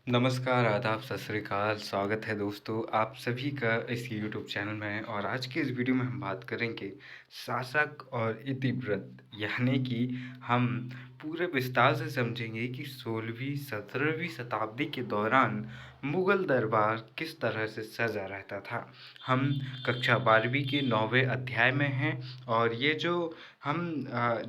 नमस्कार, आदाब, सत श्री अकाल। स्वागत है दोस्तों आप सभी का इस यूट्यूब चैनल में। और आज के इस वीडियो में हम बात करेंगे शासक और इतिवृत्त, यानी कि हम पूरे विस्तार से समझेंगे कि 16वीं 17वीं शताब्दी के दौरान मुगल दरबार किस तरह से सजा रहता था। हम कक्षा 12वीं के 9वें अध्याय में हैं और ये जो हम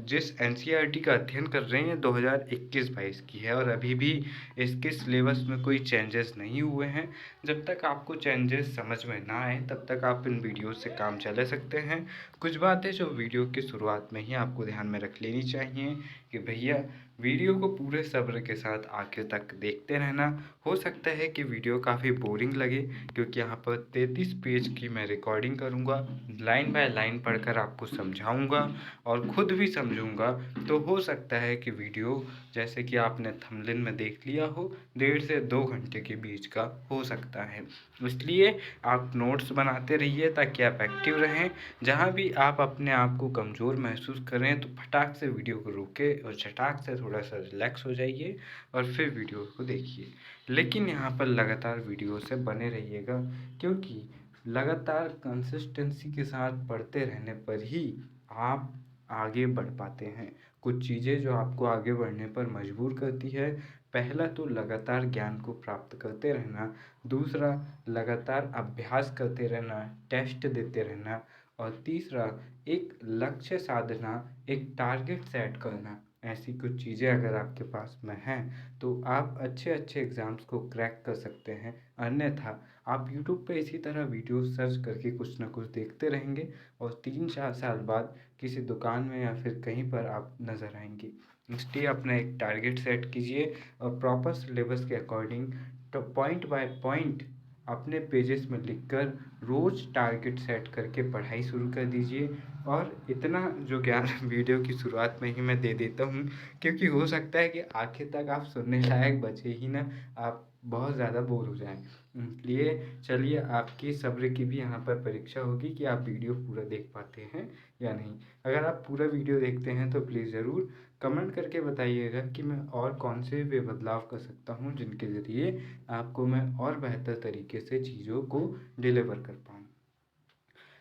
जिस एनसीईआरटी का अध्ययन कर रहे हैं 2021-22 की है और अभी भी इसके सिलेबस में कोई चेंजेस नहीं हुए हैं। जब तक आपको चेंजेस समझ में ना आए तब तक आप इन वीडियो से काम चला सकते हैं। कुछ बातें जो वीडियो की शुरुआत में ही आपको ध्यान में रख लेनी चाहिए कि भैया वीडियो को पूरे सब्र के साथ आखिर तक देखते रहना। हो सकता है कि वीडियो काफ़ी बोरिंग लगे क्योंकि यहाँ पर 33 पेज की मैं रिकॉर्डिंग करूँगा, लाइन बाय लाइन पढ़कर आपको समझाऊँगा और ख़ुद भी समझूँगा। तो हो सकता है कि वीडियो जैसे कि आपने थंबनेल में देख लिया हो 1.5 से 2 घंटे के बीच का हो सकता है। इसलिए आप नोट्स बनाते रहिए ताकि आप एक्टिव रहें। जहाँ भी आप अपने आप को कमज़ोर महसूस करें तो फटाक से वीडियो को रोकें और झटाक से थोड़ा सा रिलैक्स हो जाइए और फिर वीडियो को देखिए। लेकिन यहाँ पर लगातार वीडियो से बने रहिएगा क्योंकि लगातार कंसिस्टेंसी के साथ पढ़ते रहने पर ही आप आगे बढ़ पाते हैं। कुछ चीज़ें जो आपको आगे बढ़ने पर मजबूर करती है, पहला तो लगातार ज्ञान को प्राप्त करते रहना, दूसरा लगातार अभ्यास करते रहना, टेस्ट देते रहना और तीसरा एक लक्ष्य साधना, एक टारगेट सेट करना। ऐसी कुछ चीज़ें अगर आपके पास में हैं तो आप अच्छे अच्छे एग्ज़ाम्स को क्रैक कर सकते हैं। अन्यथा आप यूट्यूब पे इसी तरह वीडियो सर्च करके कुछ ना कुछ देखते रहेंगे और 3-4 साल बाद किसी दुकान में या फिर कहीं पर आप नज़र आएंगे। इसलिए अपना एक टारगेट सेट कीजिए और प्रॉपर सिलेबस के अकॉर्डिंग तो पॉइंट बाय पॉइंट अपने पेजेस में लिखकर रोज़ टारगेट सेट करके पढ़ाई शुरू कर दीजिए। और इतना जो ज्ञान वीडियो की शुरुआत में ही मैं दे देता हूँ क्योंकि हो सकता है कि आखिर तक आप सुनने लायक बचे ही ना, आप बहुत ज़्यादा बोर हो जाएं। इसलिए चलिए आपकी सब्र की भी यहाँ पर परीक्षा होगी कि आप वीडियो पूरा देख पाते हैं या नहीं। अगर आप पूरा वीडियो देखते हैं तो प्लीज़ ज़रूर कमेंट करके बताइएगा कि मैं और कौन से वे बदलाव कर सकता हूँ जिनके ज़रिए आपको मैं और बेहतर तरीके से चीज़ों को डिलीवर कर पाऊँ।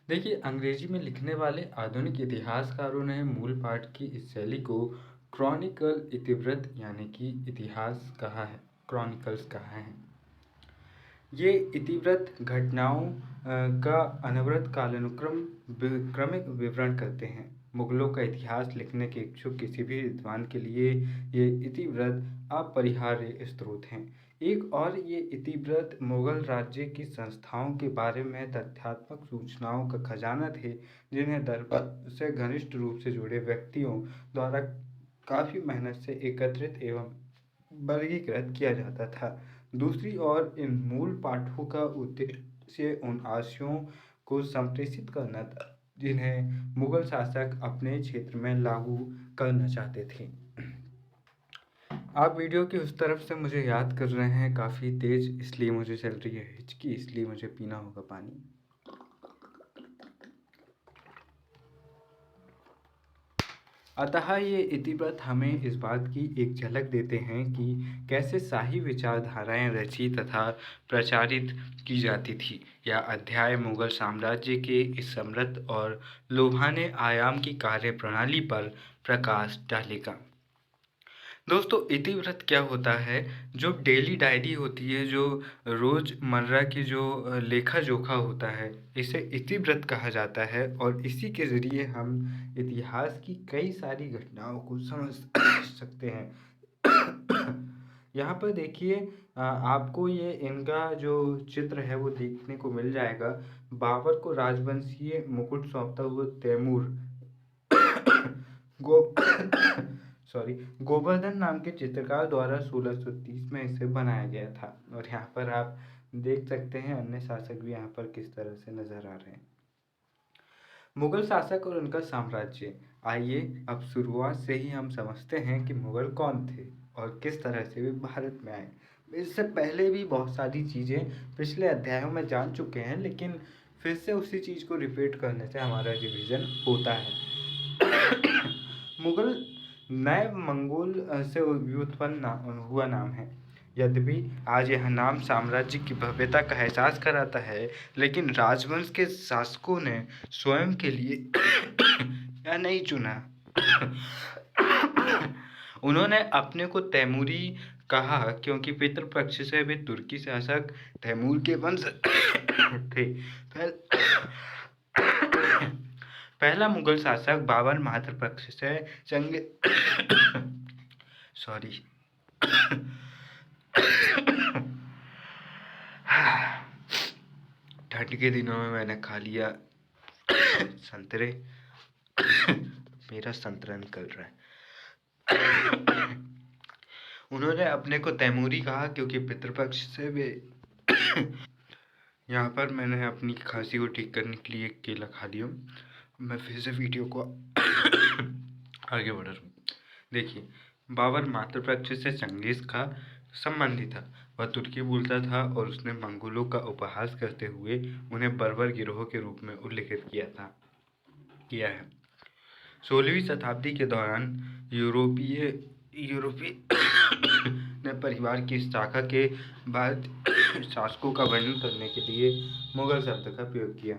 देखिए, अंग्रेजी में लिखने वाले आधुनिक इतिहासकारों ने मूल पाठ की इस शैली को क्रॉनिकल इतिवृत्त यानी कि इतिहास कहा है, क्रॉनिकल्स कहा है। ये इतिवृत्त घटनाओं का अनवरत कालानुक्रम क्रमिक विवरण करते हैं। मुगलों का इतिहास लिखने के इच्छुक किसी भी विद्वान के लिए ये इतिवृत्त अपरिहार्य स्रोत हैं। एक और ये इतिवृत्त मुगल राज्य की संस्थाओं के बारे में तथ्यात्मक सूचनाओं का खजाना थे जिन्हें दरबार से घनिष्ठ रूप से जुड़े व्यक्तियों द्वारा काफ़ी मेहनत से एकत्रित एवं वर्गीकृत किया जाता था। दूसरी ओर इन मूल पाठों का उद्देश्य उन आशयों को संप्रेषित करना था जिन्हें मुगल शासक अपने क्षेत्र में लागू करना चाहते थे। आप वीडियो की उस तरफ से मुझे याद कर रहे हैं काफ़ी तेज़, इसलिए मुझे चल रही है हिचकी, इसलिए मुझे पीना होगा पानी। अतः ये इतिवृत्त हमें इस बात की एक झलक देते हैं कि कैसे शाही विचारधाराएं रची तथा प्रचारित की जाती थी। यह अध्याय मुगल साम्राज्य के इस समृद्ध और लुभाने आयाम की कार्यप्रणाली पर प्रकाश डालेगा। दोस्तों, इतिवृत्त क्या होता है? जो डेली डायरी होती है, जो रोज़मर्रा की जो लेखा जोखा होता है, इसे इतिवृत्त कहा जाता है और इसी के ज़रिए हम इतिहास की कई सारी घटनाओं को समझ सकते हैं। यहाँ पर देखिए, आपको ये इनका जो चित्र है वो देखने को मिल जाएगा। बाबर को राजवंशीय मुकुट सौंपता हुआ तैमूर गो सॉरी गोवर्धन नाम के चित्रकार द्वारा 1630 में इसे बनाया गया था। और यहाँ पर आप देख सकते हैं अन्य शासक भी यहाँ पर किस तरह से नजर आ रहे हैं। मुगल शासक और उनका साम्राज्य। आइए अब शुरुआत से ही हम समझते हैं कि मुगल कौन थे और किस तरह से वे भारत में आए। इससे पहले भी बहुत सारी चीज़ें पिछले अध्यायों में जान चुके हैं, लेकिन फिर से उसी चीज़ को रिपीट करने से हमारा रिवीजन होता है। मुगल नए मंगोल से व्युत्पन्न हुआ नाम है। यद्यपि आज यह नाम साम्राज्य की भव्यता का एहसास कराता है, लेकिन राजवंश के शासकों ने स्वयं के लिए यह नहीं चुना। उन्होंने अपने को तैमूरी कहा क्योंकि पितृपक्ष से वे तुर्की शासक तैमूर के वंश थे। पहला मुगल शासक बाबर मातृपक्ष से सॉरी ठंड के दिनों में मैंने खा लिया संतरे। मेरा संतरा निकल रहा है। उन्होंने अपने को तैमूरी कहा क्योंकि पितृपक्ष से वे यहाँ पर मैंने अपनी खांसी को ठीक करने के लिए केला खा लिया। मैं फिर से वीडियो को आगे बढ़ा रहा हूँ। देखिए, बाबर मातृपक्ष से चंगेज का संबंधी था। वह तुर्की बोलता था और उसने मंगोलों का उपहास करते हुए उन्हें बर्बर गिरोह के रूप में उल्लिखित किया है। 16वीं शताब्दी के दौरान यूरोपीय ने परिवार की इस शाखा के बाद शासकों का वर्णन करने के लिए मुगल शब्द का प्रयोग किया।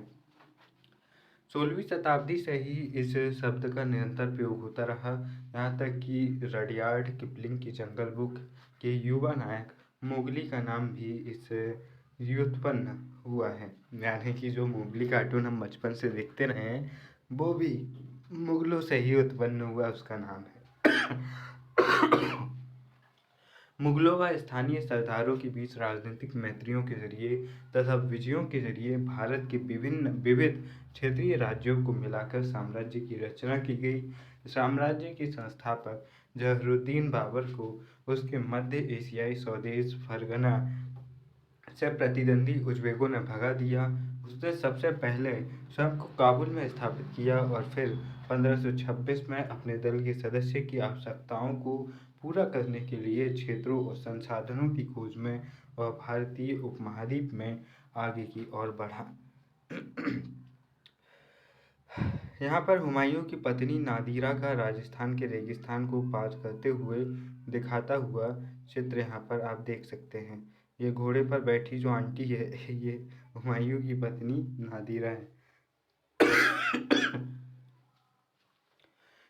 16वीं शताब्दी से ही इस शब्द का निरंतर प्रयोग होता रहा, यहाँ तक कि रडयार्ड किपलिंग की जंगल बुक के युवा नायक मोगली का नाम भी इससे व्युत्पन्न हुआ है। यानी कि जो मोगली कार्टून हम बचपन से देखते रहे हैं, वो भी मुगलों से ही उत्पन्न हुआ, उसका नाम है। मुगलों व स्थानीय सरदारों के बीच राजनीतिक मैत्रियों के जरिए तथा विजयों के जरिए भारत के विविध क्षेत्रीय राज्यों को मिलाकर साम्राज्य की रचना की गई। साम्राज्य के संस्थापक जहरुद्दीन बाबर को उसके मध्य एशियाई स्वदेश फरगना से प्रतिद्वंदी उज़्बेकों ने भगा दिया। उसने सबसे पहले स्वयं को काबुल में स्थापित किया और फिर 1526 में अपने दल के सदस्य की आवश्यकताओं को पूरा करने के लिए क्षेत्रों और संसाधनों की खोज में वह भारतीय उपमहाद्वीप में आगे की ओर बढ़ा। यहाँ पर हुमायूं की पत्नी नादिरा का राजस्थान के रेगिस्तान को पार करते हुए दिखाता हुआ चित्र यहाँ पर आप देख सकते हैं। ये घोड़े पर बैठी जो आंटी है, ये हुमायूं की पत्नी नादिरा है।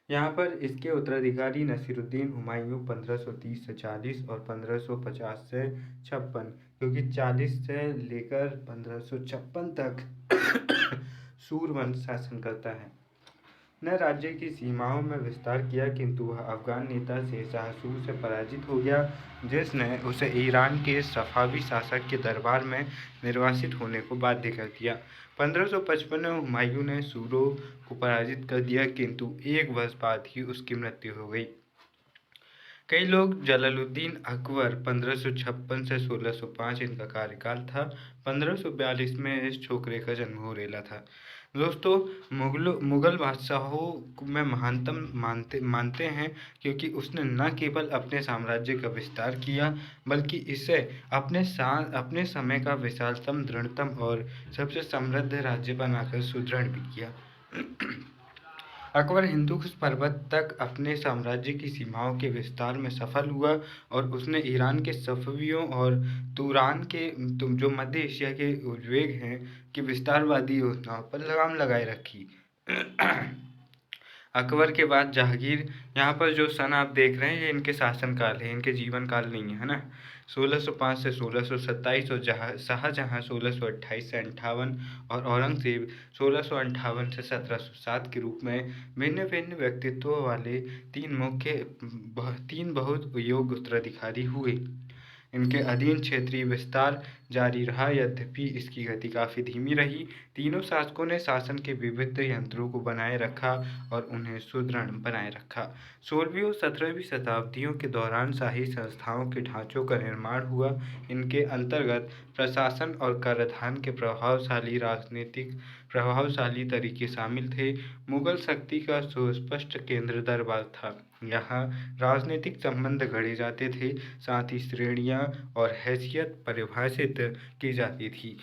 यहाँ पर इसके उत्तराधिकारी नसीरुद्दीन हुमायूं 1530 से 40 और 1550 से 56, क्योंकि 40 से लेकर 1556 तक सूरवंश शासन करता है, ने राज्य की सीमाओं में विस्तार किया, किंतु वह अफगान नेता शेरशाह सूर से पराजित हो गया, जिसने उसे ईरान के सफावी शासक के दरबार में निर्वासित होने को बाध्य कर दिया। 1555 में हुमायूं ने सूरों को पराजित कर दिया, किंतु एक वर्ष बाद ही उसकी मृत्यु हो गई। कई लोग जलालुद्दीन अकबर 1556 से 1605 इनका कार्यकाल था। 1542 में इस छोकरे का जन्म हो रेला था। दोस्तों, मुगल बादशाहों में महानतम मानते हैं, क्योंकि उसने न केवल अपने साम्राज्य का विस्तार किया, बल्कि इसे अपने समय का विशालतम, दृढ़तम और सबसे समृद्ध राज्य बनाकर सुदृढ़ भी किया। अकबर हिंदुकुश पर्वत तक अपने साम्राज्य की सीमाओं के विस्तार में सफल हुआ और उसने ईरान के सफवियों और तुरान के जो मध्य एशिया के उज़्बेक हैं की विस्तारवादी योजनाओं पर लगाम लगाए रखी। अकबर के बाद जहांगीर, यहाँ पर जो सन आप देख रहे हैं ये इनके शासनकाल है, इनके जीवन काल नहीं है ना। 1605 से 1627 और शाहजहां 1628 से 58 और औरंगजेब 1658 से 1707 के रूप में भिन्न भिन्न व्यक्तित्व वाले तीन बहुत योग्य उत्तराधिकारी हुए। इनके अधीन क्षेत्रीय विस्तार जारी रहा, यद्यपि इसकी गति काफ़ी धीमी रही। तीनों शासकों ने शासन के विविध यंत्रों को बनाए रखा और उन्हें सुदृढ़ बनाए रखा। 16वीं और 17वीं शताब्दियों के दौरान शाही संस्थाओं के ढांचों का निर्माण हुआ। इनके अंतर्गत प्रशासन और कराधान के प्रभावशाली तरीके शामिल थे। मुगल शक्ति का सुस्पष्ट केंद्र दरबार था। यहाँ राजनीतिक संबंध गढ़े जाते थे, साथ ही श्रेणियाँ और हैसियत परिभाषित की जाती थी।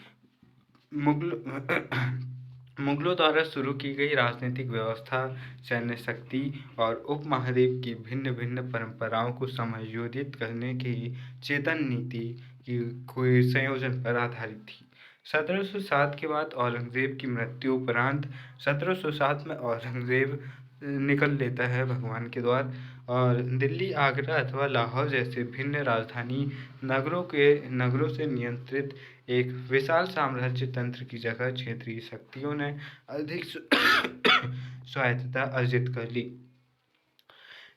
मुगलों द्वारा शुरू की गई राजनीतिक व्यवस्था, सैन्य शक्ति और उपमहाद्वीप की भिन्न-भिन्न परंपराओं को समायोजित करने की चेतन नीति की कोई संयोजन पर आधारित थी। 1707 के बाद औरंगजेब की मृत्यु उपरांत 1707 में औरंगजेब निकल लेता है भगवान के द्वार और दिल्ली, आगरा अथवा लाहौर जैसे भिन्न राजधानी नगरों से नियंत्रित एक विशाल साम्राज्य तंत्र की जगह क्षेत्रीय शक्तियों ने अधिक स्वायत्तता अर्जित कर ली।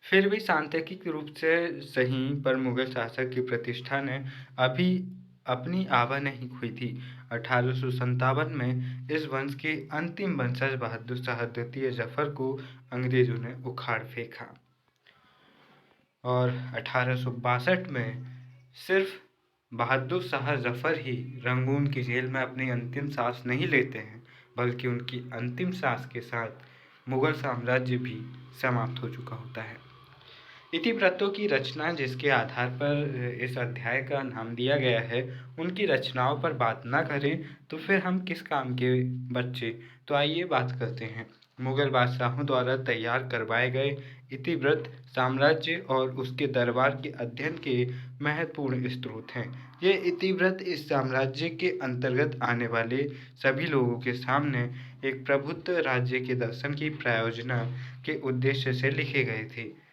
फिर भी सांकेतिक रूप से सही, पर मुगल शासक की प्रतिष्ठा ने अभी अपनी आभा नहीं खोई थी। 1857 में इस वंश के अंतिम वंशज बहादुर शाह द्वितीय जफर को अंग्रेजों ने उखाड़ फेंका और 1862 में सिर्फ बहादुर शाह जफर ही रंगून की जेल में अपनी अंतिम सांस नहीं लेते हैं, बल्कि उनकी अंतिम सांस के साथ मुगल साम्राज्य भी समाप्त हो चुका होता है। इतिवृत्तों की रचना, जिसके आधार पर इस अध्याय का नाम दिया गया है, उनकी रचनाओं पर बात ना करें तो फिर हम किस काम के बच्चे। तो आइए बात करते हैं। मुगल बादशाहों द्वारा तैयार करवाए गए इतिवृत्त साम्राज्य और उसके दरबार के अध्ययन के महत्वपूर्ण स्रोत हैं। ये इतिवृत्त इस साम्राज्य के अंतर्गत आने वाले सभी लोगों के सामने एक प्रभुत्व राज्य के दर्शन की प्रायोजना के उद्देश्य से लिखे गए थे।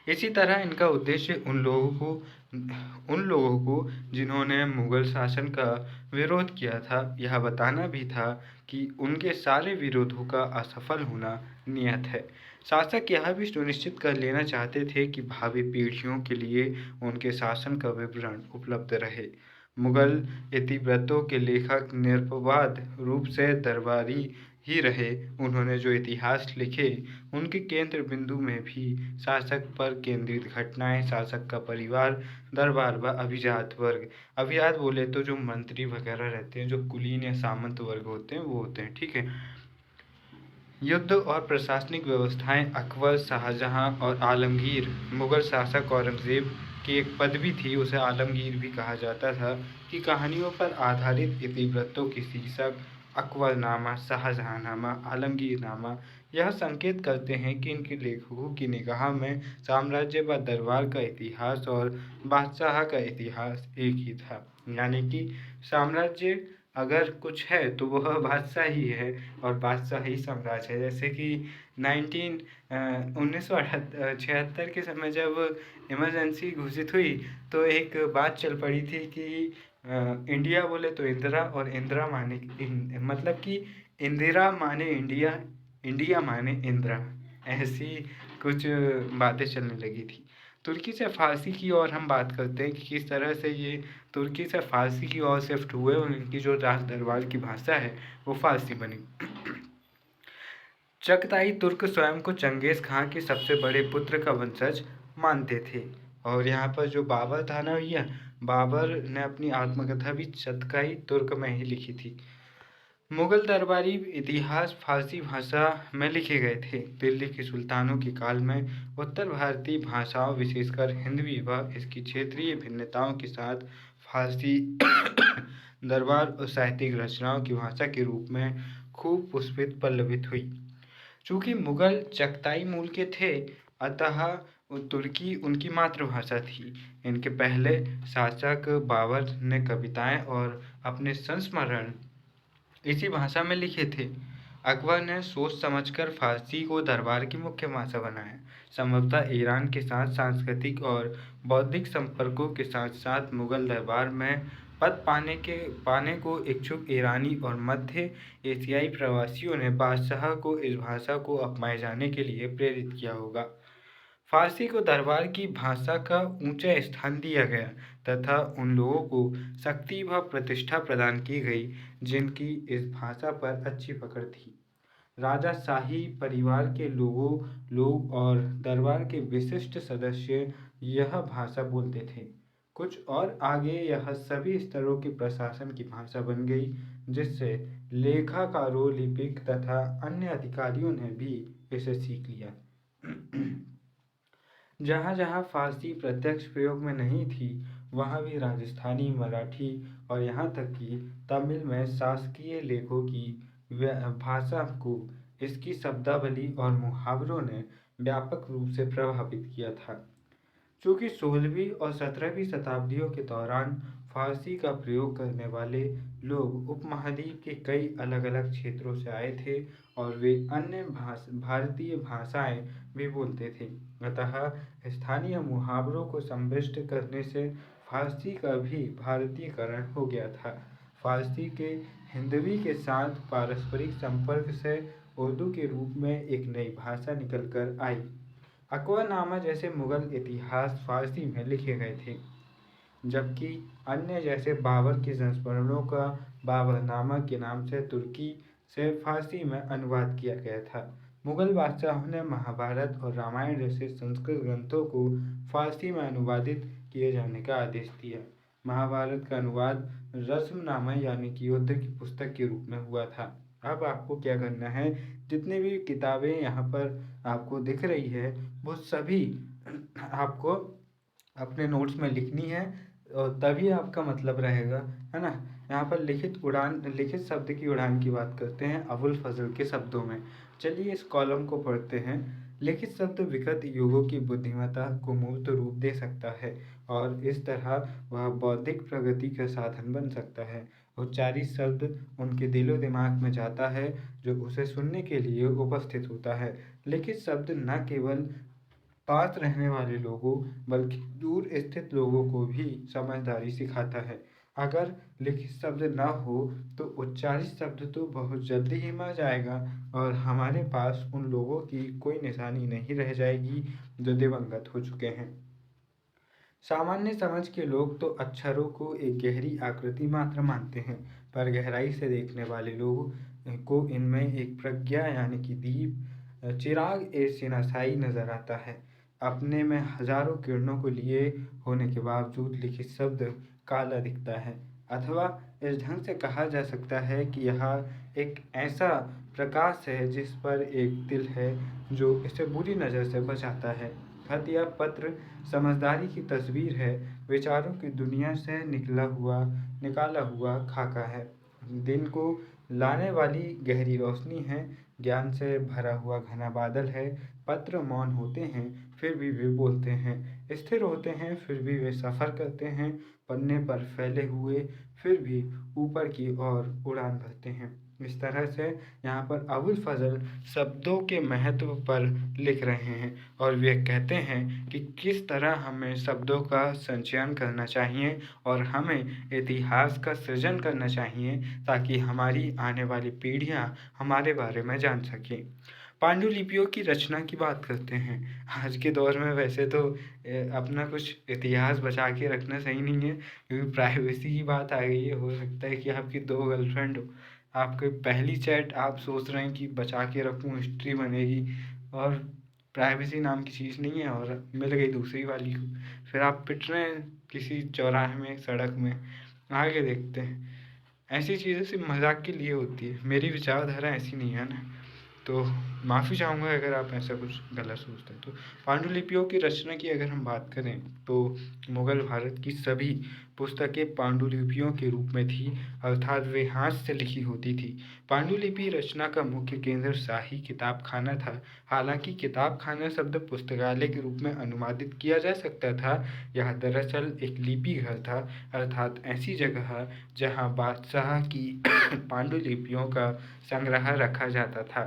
इसी तरह इनका उद्देश्य उन लोगों को जिन्होंने मुगल शासन का विरोध किया था, यह बताना भी था कि उनके सारे विरोधों का असफल होना नियत है। शासक यह भी सुनिश्चित कर लेना चाहते थे कि भावी पीढ़ियों के लिए उनके शासन का विवरण उपलब्ध रहे। मुगल इतिवृत्तों के लेखक निरपवाद रूप से दरबारी ही रहे। उन्होंने जो इतिहास लिखे, उनके केंद्र बिंदु में भी शासक पर केंद्रित घटनाएं, शासक का परिवार, दरबार व अभिजात वर्ग। अभिजात बोले तो जो मंत्री वगैरह रहते हैं, जो कुलीन या सामंत वर्ग होते हैं, वो होते हैं, ठीक है। युद्ध और प्रशासनिक व्यवस्थाएं, अकबर, शाहजहां और आलमगीर। मुगल शासक औरंगजेब की एक पदवी थी, उसे आलमगीर भी कहा जाता था, कि कहानियों पर आधारित इतिवृत्तों की शीर्षक अकबरनामा, शाहजहांनामा, आलमगीरनामा यह संकेत करते हैं कि इनके लेखकों की निगाह में साम्राज्य व दरबार का इतिहास और बादशाह का इतिहास एक ही था। यानी कि साम्राज्य अगर कुछ है तो वह बादशाह ही है और बादशाही साम्राज्य है। जैसे कि 1976 के समय जब इमरजेंसी घोषित हुई तो एक बात चल पड़ी थी कि इंडिया बोले तो इंदिरा और इंदिरा माने मतलब कि इंदिरा माने इंडिया, इंडिया माने इंदिरा, ऐसी कुछ बातें चलने लगी थी। तुर्की से फारसी की ओर हम बात करते हैं कि किस तरह से ये तुर्की से फारसी की ओर शिफ्ट हुए और इनकी जो राज दरबार की भाषा है वो फारसी बनी। चगताई तुर्क स्वयं को चंगेज खां के सबसे बड़े पुत्र का वंशज मानते थे। और यहाँ पर जो बाबर था ना भैया, बाबर ने अपनी आत्मकथा भी चगताई तुर्क में ही लिखी थी। मुगल दरबारी इतिहास फारसी भाषा में लिखे गए थे। दिल्ली के सुल्तानों के काल में उत्तर भारतीय भाषाओं, विशेषकर हिंदवी व इसकी क्षेत्रीय भिन्नताओं के साथ फारसी दरबार और साहित्यिक रचनाओं की भाषा के रूप में खूब पुष्पित पल्लवित हुई। चूँकि मुगल चगताई मूल के थे, अतः तुर्की उनकी मातृभाषा थी। इनके पहले शासक बाबर ने कविताएं और अपने संस्मरण इसी भाषा में लिखे थे। अकबर ने सोच समझकर फारसी को दरबार की मुख्य भाषा बनाया। संभवतः ईरान के साथ सांस्कृतिक और बौद्धिक संपर्कों के साथ साथ मुगल दरबार में पद पाने को इच्छुक ईरानी और मध्य एशियाई प्रवासियों ने बादशाह को इस भाषा को अपनाए जाने के लिए प्रेरित किया होगा। फारसी को दरबार की भाषा का ऊंचा स्थान दिया गया तथा उन लोगों को शक्ति व प्रतिष्ठा प्रदान की गई जिनकी इस भाषा पर अच्छी पकड़ थी। राजा शाही परिवार के लोग और दरबार के विशिष्ट सदस्य यह भाषा बोलते थे। कुछ और आगे यह सभी स्तरों के प्रशासन की भाषा बन गई, जिससे लेखाकारों, लिपिक तथा अन्य अधिकारियों ने भी इसे सीख लिया। जहाँ जहाँ फारसी प्रत्यक्ष प्रयोग में नहीं थी, वहाँ भी राजस्थानी, मराठी और यहाँ तक कि तमिल में शासकीय लेखों की भाषा को इसकी शब्दावली और मुहावरों ने व्यापक रूप से प्रभावित किया था। चूँकि 16वीं और 17वीं शताब्दियों के दौरान फ़ारसी का प्रयोग करने वाले लोग उपमहाद्वीप के कई अलग-अलग क्षेत्रों से आए थे और वे अन्य भारतीय भाषाएं भी बोलते थे, अतः स्थानीय मुहावरों को सम्मिलित करने से फ़ारसी का भी भारतीयकरण हो गया था। फ़ारसी के हिंदवी के साथ पारस्परिक संपर्क से उर्दू के रूप में एक नई भाषा निकल कर आई। अकबरनामा जैसे मुगल इतिहास फ़ारसी में लिखे गए थे, जबकि अन्य जैसे बाबर के संस्मरणों का बाबरनामा के नाम से तुर्की से फ़ारसी में अनुवाद किया गया था। मुगल बादशाहों ने महाभारत और रामायण जैसे संस्कृत ग्रंथों को फ़ारसी में अनुवादित किए जाने का आदेश दिया। महाभारत का अनुवाद रस्मनामा यानी कि युद्ध की पुस्तक के रूप में हुआ था। अब आपको क्या करना है, जितनी भी किताबें यहाँ पर आपको दिख रही है वो सभी आपको अपने नोट्स में लिखनी है और तभी आपका मतलब रहेगा, है ना। यहाँ पर लिखित शब्द की उड़ान की बात करते हैं अबुल फजल के शब्दों में। चलिए इस कॉलम को पढ़ते हैं। लिखित शब्द विगत युगों की बुद्धिमत्ता को मूर्त रूप दे सकता है और इस तरह वह बौद्धिक प्रगति का साधन बन सकता है। उच्चारित शब्द उनके दिलो दिमाग में जाता है जो उसे सुनने के लिए उपस्थित होता है। लिखित शब्द न केवल पास रहने वाले लोगों बल्कि दूर स्थित लोगों को भी समझदारी सिखाता है। अगर लिखित शब्द न हो तो उच्चारित शब्द तो बहुत जल्दी ही मर जाएगा और हमारे पास उन लोगों की कोई निशानी नहीं रह जाएगी जो दिवंगत हो चुके हैं। सामान्य समझ के लोग तो अक्षरों को एक गहरी आकृति मात्र मानते हैं, पर गहराई से देखने वाले लोगों को इनमें एक प्रज्ञा यानी कि दीप चिराग ए सिनासाई नजर आता है। अपने में हजारों किरणों को लिए होने के बावजूद लिखित शब्द काला दिखता है, अथवा इस ढंग से कहा जा सकता है कि यह एक ऐसा प्रकाश है जिस पर एक तिल है जो इसे बुरी नज़र से बचाता है। खत या पत्र समझदारी की तस्वीर है, विचारों की दुनिया से निकाला हुआ खाका है, दिन को लाने वाली गहरी रोशनी है, ज्ञान से भरा हुआ घना बादल है। पत्र मौन होते हैं फिर भी वे बोलते हैं, स्थिर होते हैं फिर भी वे सफ़र करते हैं, पन्ने पर फैले हुए फिर भी ऊपर की ओर उड़ान भरते हैं। इस तरह से यहाँ पर अबुल फजल शब्दों के महत्व पर लिख रहे हैं और वे कहते हैं कि किस तरह हमें शब्दों का संचयन करना चाहिए और हमें इतिहास का सृजन करना चाहिए ताकि हमारी आने वाली पीढ़ियाँ हमारे बारे में जान सकें। पांडुलिपियों की रचना की बात करते हैं। आज के दौर में वैसे तो अपना कुछ इतिहास बचा के रखना सही नहीं है, क्योंकि प्राइवेसी की बात आ गई है। हो सकता है कि आपकी 2 गर्लफ्रेंड हो, आपकी पहली चैट आप सोच रहे हैं कि बचा के रखूँ, हिस्ट्री बनेगी, और प्राइवेसी नाम की चीज़ नहीं है और मिल गई दूसरी वाली को, फिर आप पिट रहे हैं किसी चौराहे में, सड़क में। आगे देखते हैं। ऐसी चीज़ें सिर्फ मजाक के लिए होती है, मेरी विचारधारा ऐसी नहीं है ना, तो माफ़ी चाहूँगा अगर आप ऐसा कुछ गलत सोचते हैं तो। पांडुलिपियों की रचना की अगर हम बात करें तो मुगल भारत की सभी पुस्तकें पांडुलिपियों के रूप में थी, अर्थात वे हाथ से लिखी होती थी। पांडुलिपि रचना का मुख्य केंद्र शाही किताबखाना था। हालांकि किताबखाना शब्द पुस्तकालय के रूप में अनुवादित किया जा सकता था, यह दरअसल एक लिपि घर था, अर्थात ऐसी जगह जहाँ बादशाह की पांडुलिपियों का संग्रह रखा जाता था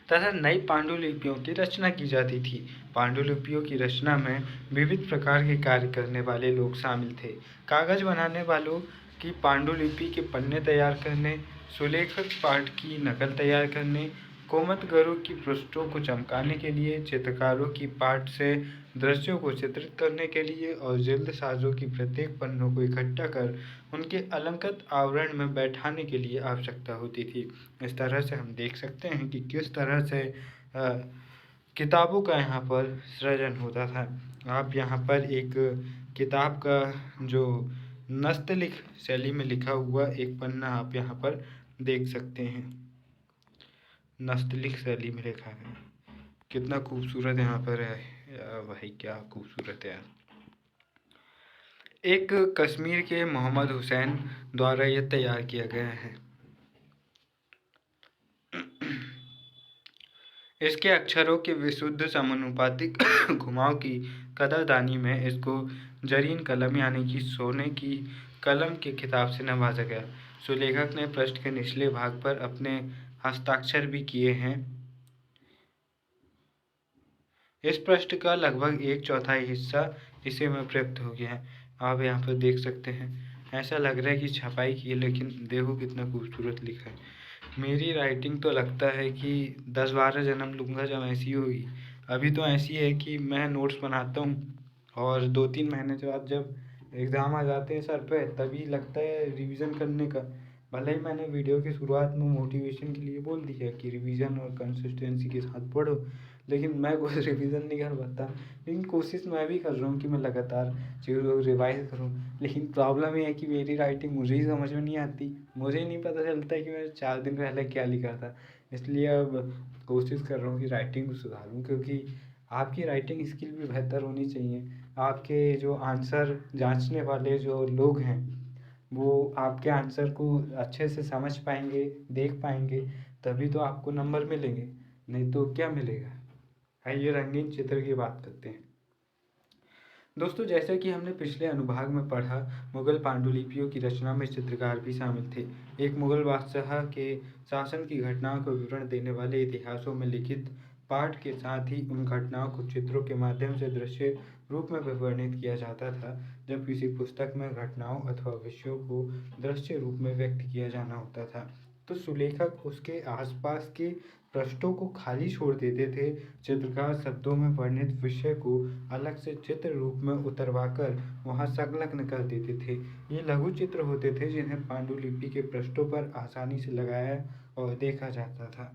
तथा नई पांडुलिपियों की रचना की जाती थी। पांडुलिपियों की रचना में विविध प्रकार के कार्य करने वाले लोग शामिल थे। कागज बनाने वालों की पांडुलिपि के पन्ने तैयार करने, सुलेखक पाठ की नकल तैयार करने, कोमतगरों की पृष्ठों को चमकाने के लिए, चित्रकारों की पाठ से दृश्यों को चित्रित करने के लिए और जल्दसाजों की प्रत्येक पन्नों को इकट्ठा कर उनके अलंकृत आवरण में बैठाने के लिए आवश्यकता होती थी। इस तरह से हम देख सकते हैं कि किस तरह से किताबों का यहाँ पर सृजन होता था। आप यहाँ पर एक किताब का जो नस्तलिख शैली में लिखा हुआ एक पन्ना आप यहाँ पर देख सकते हैं, नस्तलिख शैली में लिखा है। कितना खूबसूरत यहाँ पर है भाई, क्या खूबसूरत है यार। एक कश्मीर के मोहम्मद हुसैन द्वारा यह तैयार किया गया है। इसके अक्षरों के विशुद्ध समानुपातिक घुमाव की कदरदानी में इसको जरीन कलम यानी कि सोने की कलम के खिताब से नवाजा गया। सुलेखक ने पृष्ठ के निचले भाग पर अपने हस्ताक्षर भी किए हैं। इस पृष्ठ का लगभग 1/4 हिस्सा इसी में प्रयुक्त हो गया है। आप यहाँ पर देख सकते हैं, ऐसा लग रहा है कि छपाई की है, लेकिन देखो कितना खूबसूरत लिखा है। मेरी राइटिंग तो लगता है कि 10-12 जन्म लूँगा जब ऐसी होगी। अभी तो ऐसी है कि मैं नोट्स बनाता हूँ और 2-3 महीने के बाद जब एग्ज़ाम आ जाते हैं सर पे, तभी लगता है रिवीजन करने का। भले ही मैंने वीडियो की शुरुआत में मोटिवेशन के लिए बोल दिया कि रिवीजन और कंसिस्टेंसी के साथ पढ़ो, लेकिन मैं कुछ रिवीजन नहीं कर पाता। लेकिन कोशिश मैं भी कर रहा हूँ कि मैं लगातार चीज़ों को रिवाइज करूँ। लेकिन प्रॉब्लम ये है कि मेरी राइटिंग मुझे ही समझ में नहीं आती। मुझे ही नहीं पता चलता कि मैंने 4 दिन पहले क्या लिखा था। इसलिए अब कोशिश कर रहा हूँ कि राइटिंग को सुधारूँ, क्योंकि आपकी राइटिंग स्किल भी बेहतर होनी चाहिए। आपके जो आंसर जांचने वाले जो लोग हैं, वो आपके आंसर को अच्छे से समझ पाएंगे, देख पाएंगे, तभी तो आपको नंबर मिलेंगे, नहीं तो क्या मिलेगा। आइए रंगीन चित्र की बात करते हैं। दोस्तों, जैसा कि हमने पिछले अनुभाग में पढ़ा, मुगल पांडुलिपियों की रचना में चित्रकार भी शामिल थे। एक मुगल बादशाह के शासन की घटनाओं को विवरण देने वाले इतिहासों में लिखित पाठ के साथ ही उन घटनाओं को चित्रों के माध्यम से दृश्य रूप में वर्णित किया जाता था। जब किसी पुस्तक में घटनाओं अथवा विषयों को दृश्य रूप में व्यक्त किया जाना होता था, तो सुलेखक उसके आसपास के पृष्ठों को खाली छोड़ देते थे। चित्रकार शब्दों में वर्णित विषय को अलग से चित्र रूप में उतरवाकर वहां संलग्न कर देते थे। ये लघु चित्र होते थे जिन्हें पांडुलिपि के पृष्ठों पर आसानी से लगाया और देखा जाता था।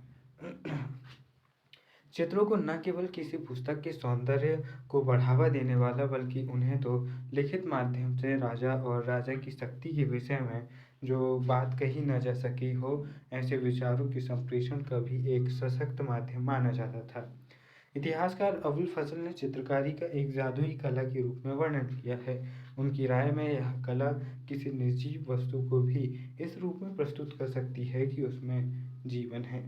चित्रों को न केवल किसी पुस्तक के सौंदर्य को बढ़ावा देने वाला, बल्कि उन्हें तो लिखित माध्यम से राजा और राजा की शक्ति के विषय में जो बात कही न जा सकी हो, ऐसे विचारों के संप्रेषण का भी एक सशक्त माध्यम माना जाता था। इतिहासकार अबुल फजल ने चित्रकारी का एक जादुई कला के रूप में वर्णन किया है। उनकी राय में यह कला किसी निर्जीव वस्तु को भी इस रूप में प्रस्तुत कर सकती है कि उसमें जीवन है।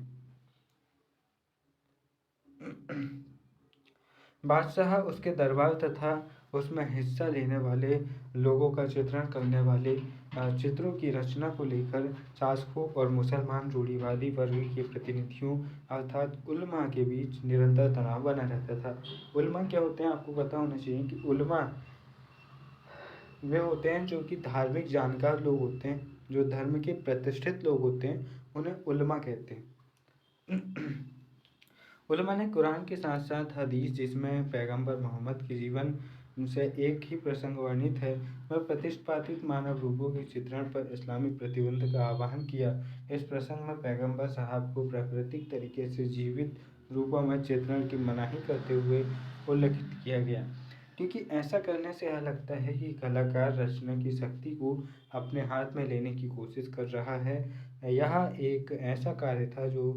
बादशाह, उसके दरबार तथा उसमें हिस्सा लेने वाले लोगों का चित्रण करने वाले चित्रों की रचना को लेकर शासकों और मुसलमान रूढ़िवादी वर्ग के प्रतिनिधियों अर्थात उलमा के बीच निरंतर तनाव बना रहता था। उलमा क्या होते हैं, आपको पता होना चाहिए कि उलमा वे होते हैं जो कि धार्मिक जानकार लोग होते हैं, जो धर्म के प्रतिष्ठित लोग होते हैं, उन्हें उलमा कहते हैं। उलमा ने कुरान के साथ साथ हदीस, जिसमें पैगंबर मोहम्मद के जीवन से एक ही प्रसंग वर्णित है, वह प्रतिष्ठापित मानव रूपों के चित्रण पर इस्लामी प्रतिबंध का आह्वान किया। इस प्रसंग में पैगंबर साहब को प्राकृतिक तरीके से जीवित रूपों में चित्रण की मनाही करते हुए उल्लेखित किया गया, क्योंकि ऐसा करने से यह लगता है कि कलाकार रचना की शक्ति को अपने हाथ में लेने की कोशिश कर रहा है। यह एक ऐसा कार्य था जो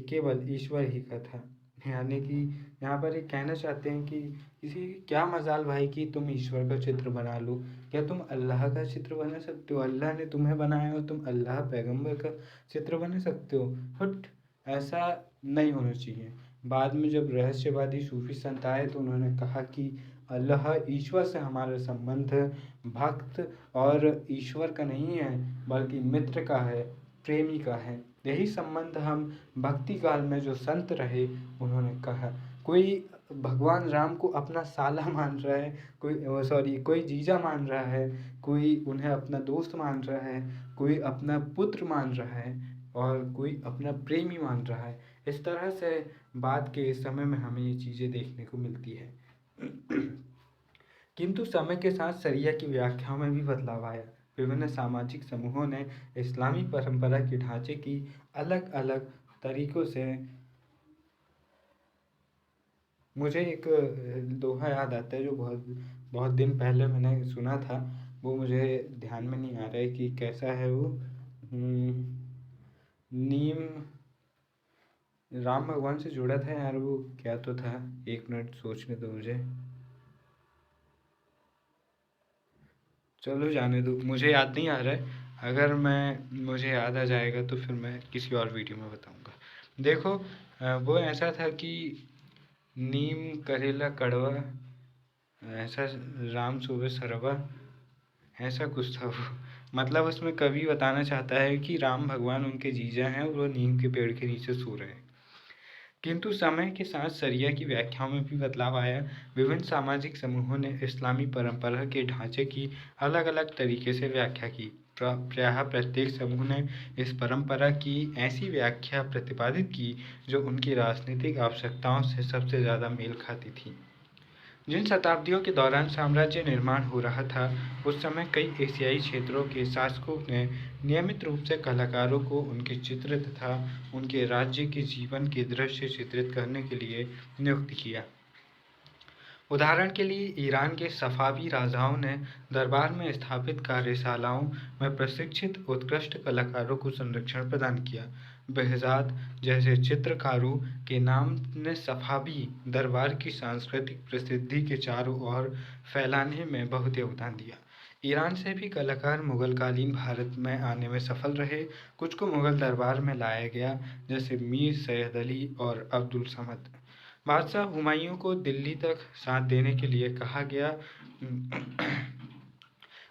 केवल ईश्वर ही का था। यानी कि यहाँ पर ये कहना चाहते हैं कि किसी क्या मजाल भाई कि तुम ईश्वर का चित्र बना लो, क्या तुम अल्लाह का चित्र बना सकते हो? अल्लाह ने तुम्हें बनाया और तुम अल्लाह पैगंबर का चित्र बना सकते हो? हट, ऐसा नहीं होना चाहिए। बाद में जब रहस्यवादी सूफी संत आए तो उन्होंने कहा कि अल्लाह ईश्वर से हमारा संबंध भक्त और ईश्वर का नहीं है, बल्कि मित्र का है, प्रेमी का है। यही संबंध हम भक्ति काल में जो संत रहे उन्होंने कहा। कोई भगवान राम को अपना साला मान रहा है, कोई जीजा मान रहा है, कोई उन्हें अपना दोस्त मान रहा है, कोई अपना पुत्र मान रहा है और कोई अपना प्रेमी मान रहा है। इस तरह से बाद के समय में हमें ये चीज़ें देखने को मिलती है। किंतु समय के साथ शरिया की व्याख्याओं में भी बदलाव आया। विभिन्न सामाजिक समूहों ने इस्लामी परंपरा के ढांचे की अलग अलग तरीकों से, मुझे एक दोहा याद आता है जो बहुत बहुत दिन पहले मैंने सुना था, वो मुझे ध्यान में नहीं आ रहा है कि कैसा है वो। नीम राम भगवान से जुड़ा था यार, वो क्या तो था, एक मिनट सोचने दो मुझे। चलो जाने दो, मुझे याद नहीं आ रहा है। अगर मुझे याद आ जाएगा तो फिर मैं किसी और वीडियो में बताऊंगा। देखो, वो ऐसा था कि नीम करेला कड़वा, ऐसा राम सूबे सरवा, ऐसा कुछ था वो। मतलब उसमें कवि बताना चाहता है कि राम भगवान उनके जीजा हैं और वो नीम के पेड़ के नीचे सो रहे हैं। किंतु समय के साथ शरिया की व्याख्याओं में भी बदलाव आया। विभिन्न सामाजिक समूहों ने इस्लामी परंपरा के ढांचे की अलग अलग तरीके से व्याख्या की। प्रायः प्रत्येक समूह ने इस परंपरा की ऐसी व्याख्या प्रतिपादित की जो उनकी राजनीतिक आवश्यकताओं से सबसे ज़्यादा मेल खाती थी। जिन शताब्दियों के दौरान साम्राज्य निर्माण हो रहा था, उस समय कई एशियाई क्षेत्रों के शासकों ने नियमित रूप से कलाकारों को उनके चित्र तथा उनके राज्य के जीवन के दृश्य चित्रित करने के लिए नियुक्त किया। उदाहरण के लिए ईरान के सफ़ावी राजाओं ने दरबार में स्थापित कार्यशालाओं में प्रशिक्षित उत्कृष्ट कलाकारों को संरक्षण प्रदान किया। बेहज़ाद जैसे चित्रकारों के नाम ने सफ़ावी दरबार की सांस्कृतिक प्रसिद्धि के चारों ओर फैलाने में बहुत योगदान दिया। ईरान से भी कलाकार मुगलकालीन भारत में आने में सफल रहे। कुछ को मुगल दरबार में लाया गया, जैसे मीर सैयद अली और अब्दुल समद। बादशाह हुमायूं को दिल्ली तक साथ देने के लिए कहा गया।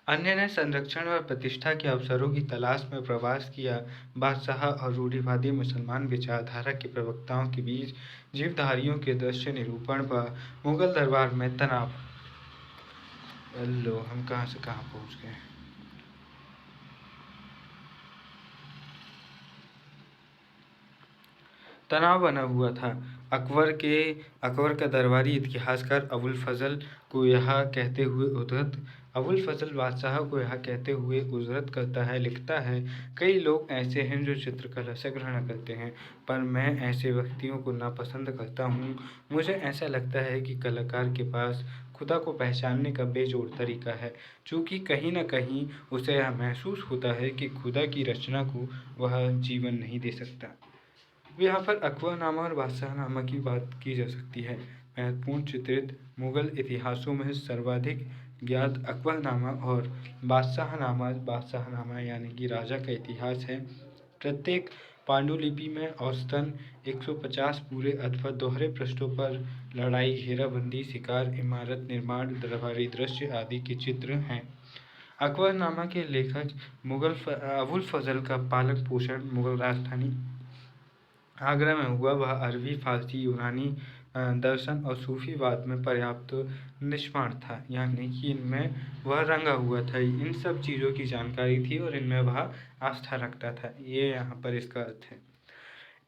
अन्य ने संरक्षण और प्रतिष्ठा के अवसरों की तलाश में प्रवास किया। बादशाह और रूढ़िवादी मुसलमान विचारधारा के प्रवक्ताओं के बीच जीवधारियों के दृश्य निरूपण व मुगल दरबार में तनाव। लो, हम कहाँ से कहाँ पहुँच गए। तनाव बना हुआ था। अकबर का दरबारी इतिहासकार अबुल फजल बादशाह को यह कहते हुए उजरत करता है, लिखता है, कई लोग ऐसे हैं जो चित्रकला से घृणा करते हैं, पर मैं ऐसे व्यक्तियों को नापसंद करता हूँ। मुझे ऐसा लगता है कि कलाकार के पास खुदा को पहचानने का बेजोड़ तरीका है, चूँकि कहीं न कहीं उसे यह महसूस होता है कि खुदा की रचना को वह जीवन नहीं दे सकता। यहाँ पर अकबरनामा और बादशाहनामा की बात की जा सकती है। महत्वपूर्ण चित्रित मुगल इतिहासों में सर्वाधिक ज्ञात अकबरनामा और बादशाहनामा यानी कि राजा का इतिहास है। प्रत्येक पांडुलिपि में औसतन 150 पूरे अथवा दोहरे पृष्ठों पर लड़ाई, घेराबंदी, शिकार, इमारत निर्माण, दरबारी दृश्य आदि के चित्र हैं। अकबरनामा के लेखक अबुल फजल का पालन पोषण मुगल राजधानी आगरा में हुआ। वह अरबी, फारसी, यूनानी दर्शन और सूफीवाद में पर्याप्त निष्णात था, यानी कि इनमें वह रंगा हुआ था। इन सब चीज़ों की जानकारी थी और इनमें वह आस्था रखता था। ये यहाँ पर इसका अर्थ है।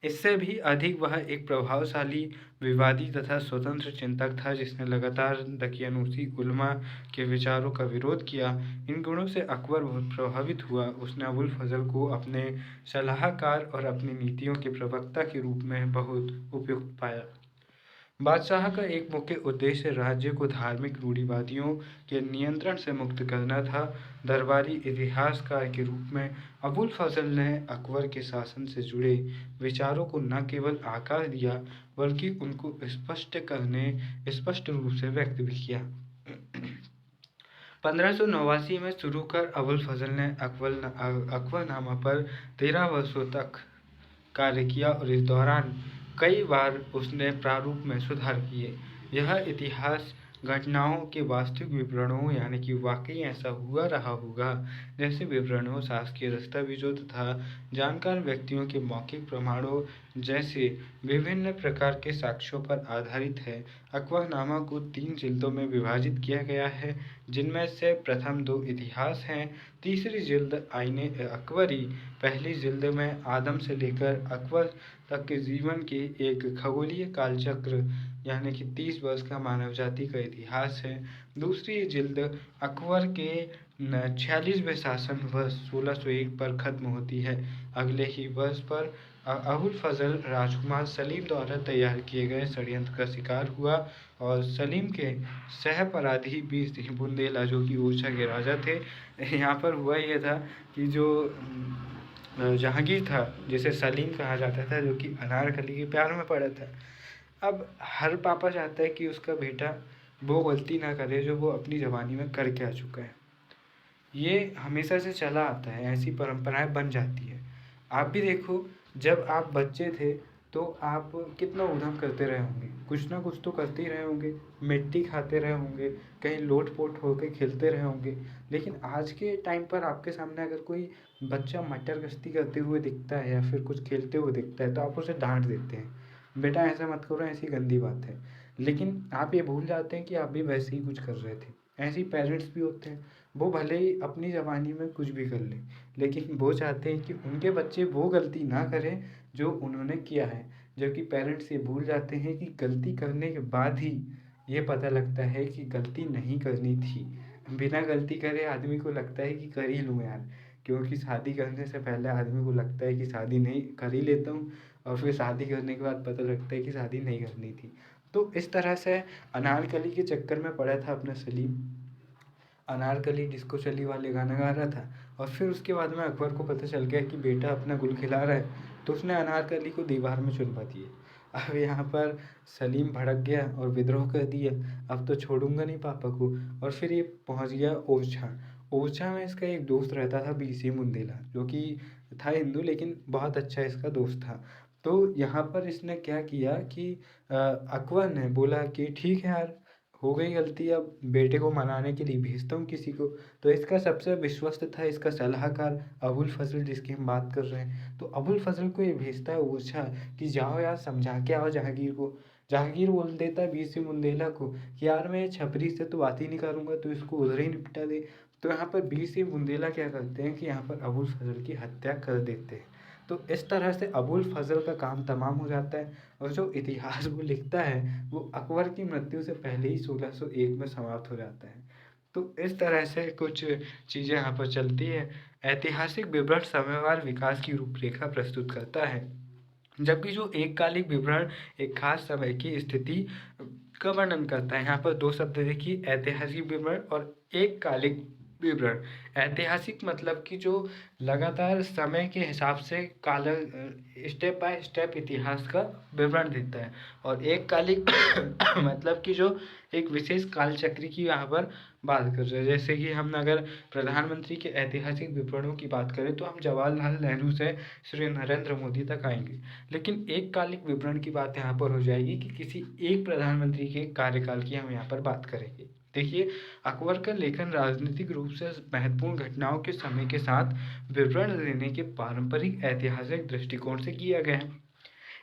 इससे भी अधिक वह एक प्रभावशाली, विवादी तथा स्वतंत्र चिंतक था, जिसने लगातार दकियानूसी उलमा के विचारों का विरोध किया। इन गुणों से अकबर बहुत प्रभावित हुआ। उसने अबुल फजल को अपने सलाहकार और अपनी नीतियों के प्रवक्ता के रूप में बहुत उपयुक्त पाया। बादशाह का एक मुख्य उद्देश्य राज्य को धार्मिक रूढ़िवादियों के नियंत्रण से मुक्त करना था। दरबारी इतिहासकार के रूप में अबुल फजल ने अकबर के शासन से जुड़े विचारों को न केवल आकार दिया, बल्कि उनको स्पष्ट रूप से व्यक्त भी किया। 1589 में शुरू कर अबुल फजल ने अकबरनामा पर 13 वर्षों तक कार्य किया और इस दौरान कई बार उसने प्रारूप में सुधार किए। यह इतिहास घटनाओं के वास्तविक विवरणों, यानी कि वाकई ऐसा हुआ रहा होगा जैसे विवरणों, शासकीय दस्तावेजों तथा जानकार व्यक्तियों के मौखिक प्रमाणों जैसे विभिन्न प्रकार के साक्ष्यों पर आधारित है। अकबरनामा को 3 जिल्दों में विभाजित किया गया है, जिनमें से प्रथम 2 इतिहास हैं। तीसरी जिल्द आईने अकबरी, पहली जिल्द में आदम से लेकर अकबर तक के जीवन के एक खगोलीय कालचक्र, यानी कि 30 वर्ष का मानव जाति का इतिहास है। दूसरी जिल्द अकबर के 46वें शासन वर्ष 1601 पर खत्म होती है। अगले ही वर्ष पर अबुल फजल राजकुमार सलीम द्वारा तैयार किए गए षड्यंत्र का शिकार हुआ और सलीम के सहपराधी बीर सिंह बुंदेला, जो कि ओरछा के राजा थे। यहाँ पर हुआ यह था कि जो जहांगीर था, जिसे सलीम कहा जाता था, जो कि अनारकली के प्यार में पड़ा था। अब हर पापा चाहता है कि उसका बेटा वो गलती ना करे जो वो अपनी जवानी में करके आ चुका है। ये हमेशा से चला आता है, ऐसी परंपराएं बन जाती है। आप भी देखो, जब आप बच्चे थे तो आप कितना उधम करते रहे होंगे, कुछ ना कुछ तो करते ही रहे होंगे, मिट्टी खाते रहे होंगे, कहीं लोट पोट होके खेलते रहे होंगे। लेकिन आज के टाइम पर आपके सामने अगर कोई बच्चा मटर गश्ती करते हुए दिखता है या फिर कुछ खेलते हुए दिखता है तो आप उसे डांट देते हैं, बेटा ऐसा मत करो, ऐसी गंदी बात है। लेकिन आप ये भूल जाते हैं कि आप भी वैसे ही कुछ कर रहे थे। ऐसे ही पेरेंट्स भी होते हैं, वो भले ही अपनी ज़बानी में कुछ भी कर लें, लेकिन वो चाहते हैं कि उनके बच्चे वो गलती ना करें जो उन्होंने किया है। जबकि पेरेंट्स ये भूल जाते हैं कि गलती करने के बाद ही ये पता लगता है कि गलती नहीं करनी थी। बिना गलती करे आदमी को लगता है कि कर ही लूँ यार, क्योंकि शादी करने से पहले आदमी को लगता है कि शादी नहीं कर ही लेता हूँ, और फिर शादी करने के बाद पता लगता है कि शादी नहीं करनी थी। तो इस तरह से अनारकली के चक्कर में पड़ा था अपना सलीम। अनारकली डिस्को चली वाले गाना गा रहा था, और फिर उसके बाद में अकबर को पता चल गया कि बेटा अपना गुल खिला रहा है, तो उसने अनारकली को दीवार में चुनवा दिया। अब यहाँ पर सलीम भड़क गया और विद्रोह कर दिया, अब तो छोड़ूंगा नहीं पापा को। और फिर ये पहुँच गया ओरछा। ओरछा में इसका एक दोस्त रहता था, बीसी मुंदेला, जो कि था हिंदू लेकिन बहुत अच्छा इसका दोस्त था। तो यहाँ पर इसने क्या किया कि अकबर ने बोला कि ठीक है यार, हो गई गलती, अब बेटे को मनाने के लिए भेजता हूँ किसी को। तो इसका सबसे विश्वस्त था इसका सलाहकार अबुल फजल, जिसकी हम बात कर रहे हैं। तो अबुल फजल को ये भेजता है ओरछा कि जाओ यार समझा के आओ जहांगीर को। जहांगीर बोल देता है बीसी मुंदेला को कि यार मैं ये छपरी से तो बात ही नहीं करूँगा, तो इसको उधर ही निपटा दे। तो यहाँ पर बीसी मुंदेला क्या करते हैं कि यहाँ पर अबुल फजल की हत्या कर देते हैं। तो इस तरह से अबुल फजल का काम तमाम हो जाता है, और जो इतिहास वो लिखता है वो अकबर की मृत्यु से पहले ही 1601 में समाप्त हो जाता है। तो इस तरह से कुछ चीज़ें यहाँ पर चलती है। ऐतिहासिक विवरण समयवार विकास की रूपरेखा प्रस्तुत करता है, जबकि जो एककालिक विवरण एक खास समय की स्थिति का वर्णन करता है। यहाँ पर दो शब्द देखिए, ऐतिहासिक विवरण और एककालिक विवरण। ऐतिहासिक मतलब कि जो लगातार समय के हिसाब से काल स्टेप बाय स्टेप इतिहास का विवरण देता है, और एककालिक मतलब कि जो एक विशेष कालचक्र की यहाँ पर बात कर रहे हैं। जैसे कि हम अगर प्रधानमंत्री के ऐतिहासिक विवरणों की बात करें तो हम जवाहरलाल नेहरू से श्री नरेंद्र मोदी तक आएंगे। लेकिन एक कालिक विवरण की बात यहाँ पर हो जाएगी कि किसी एक प्रधानमंत्री के कार्यकाल की हम यहाँ पर बात करेंगे। देखिए, अकबर का लेखन राजनीतिक रूप से महत्वपूर्ण घटनाओं के समय के साथ विवरण देने के पारंपरिक ऐतिहासिक दृष्टिकोण से किया गया है।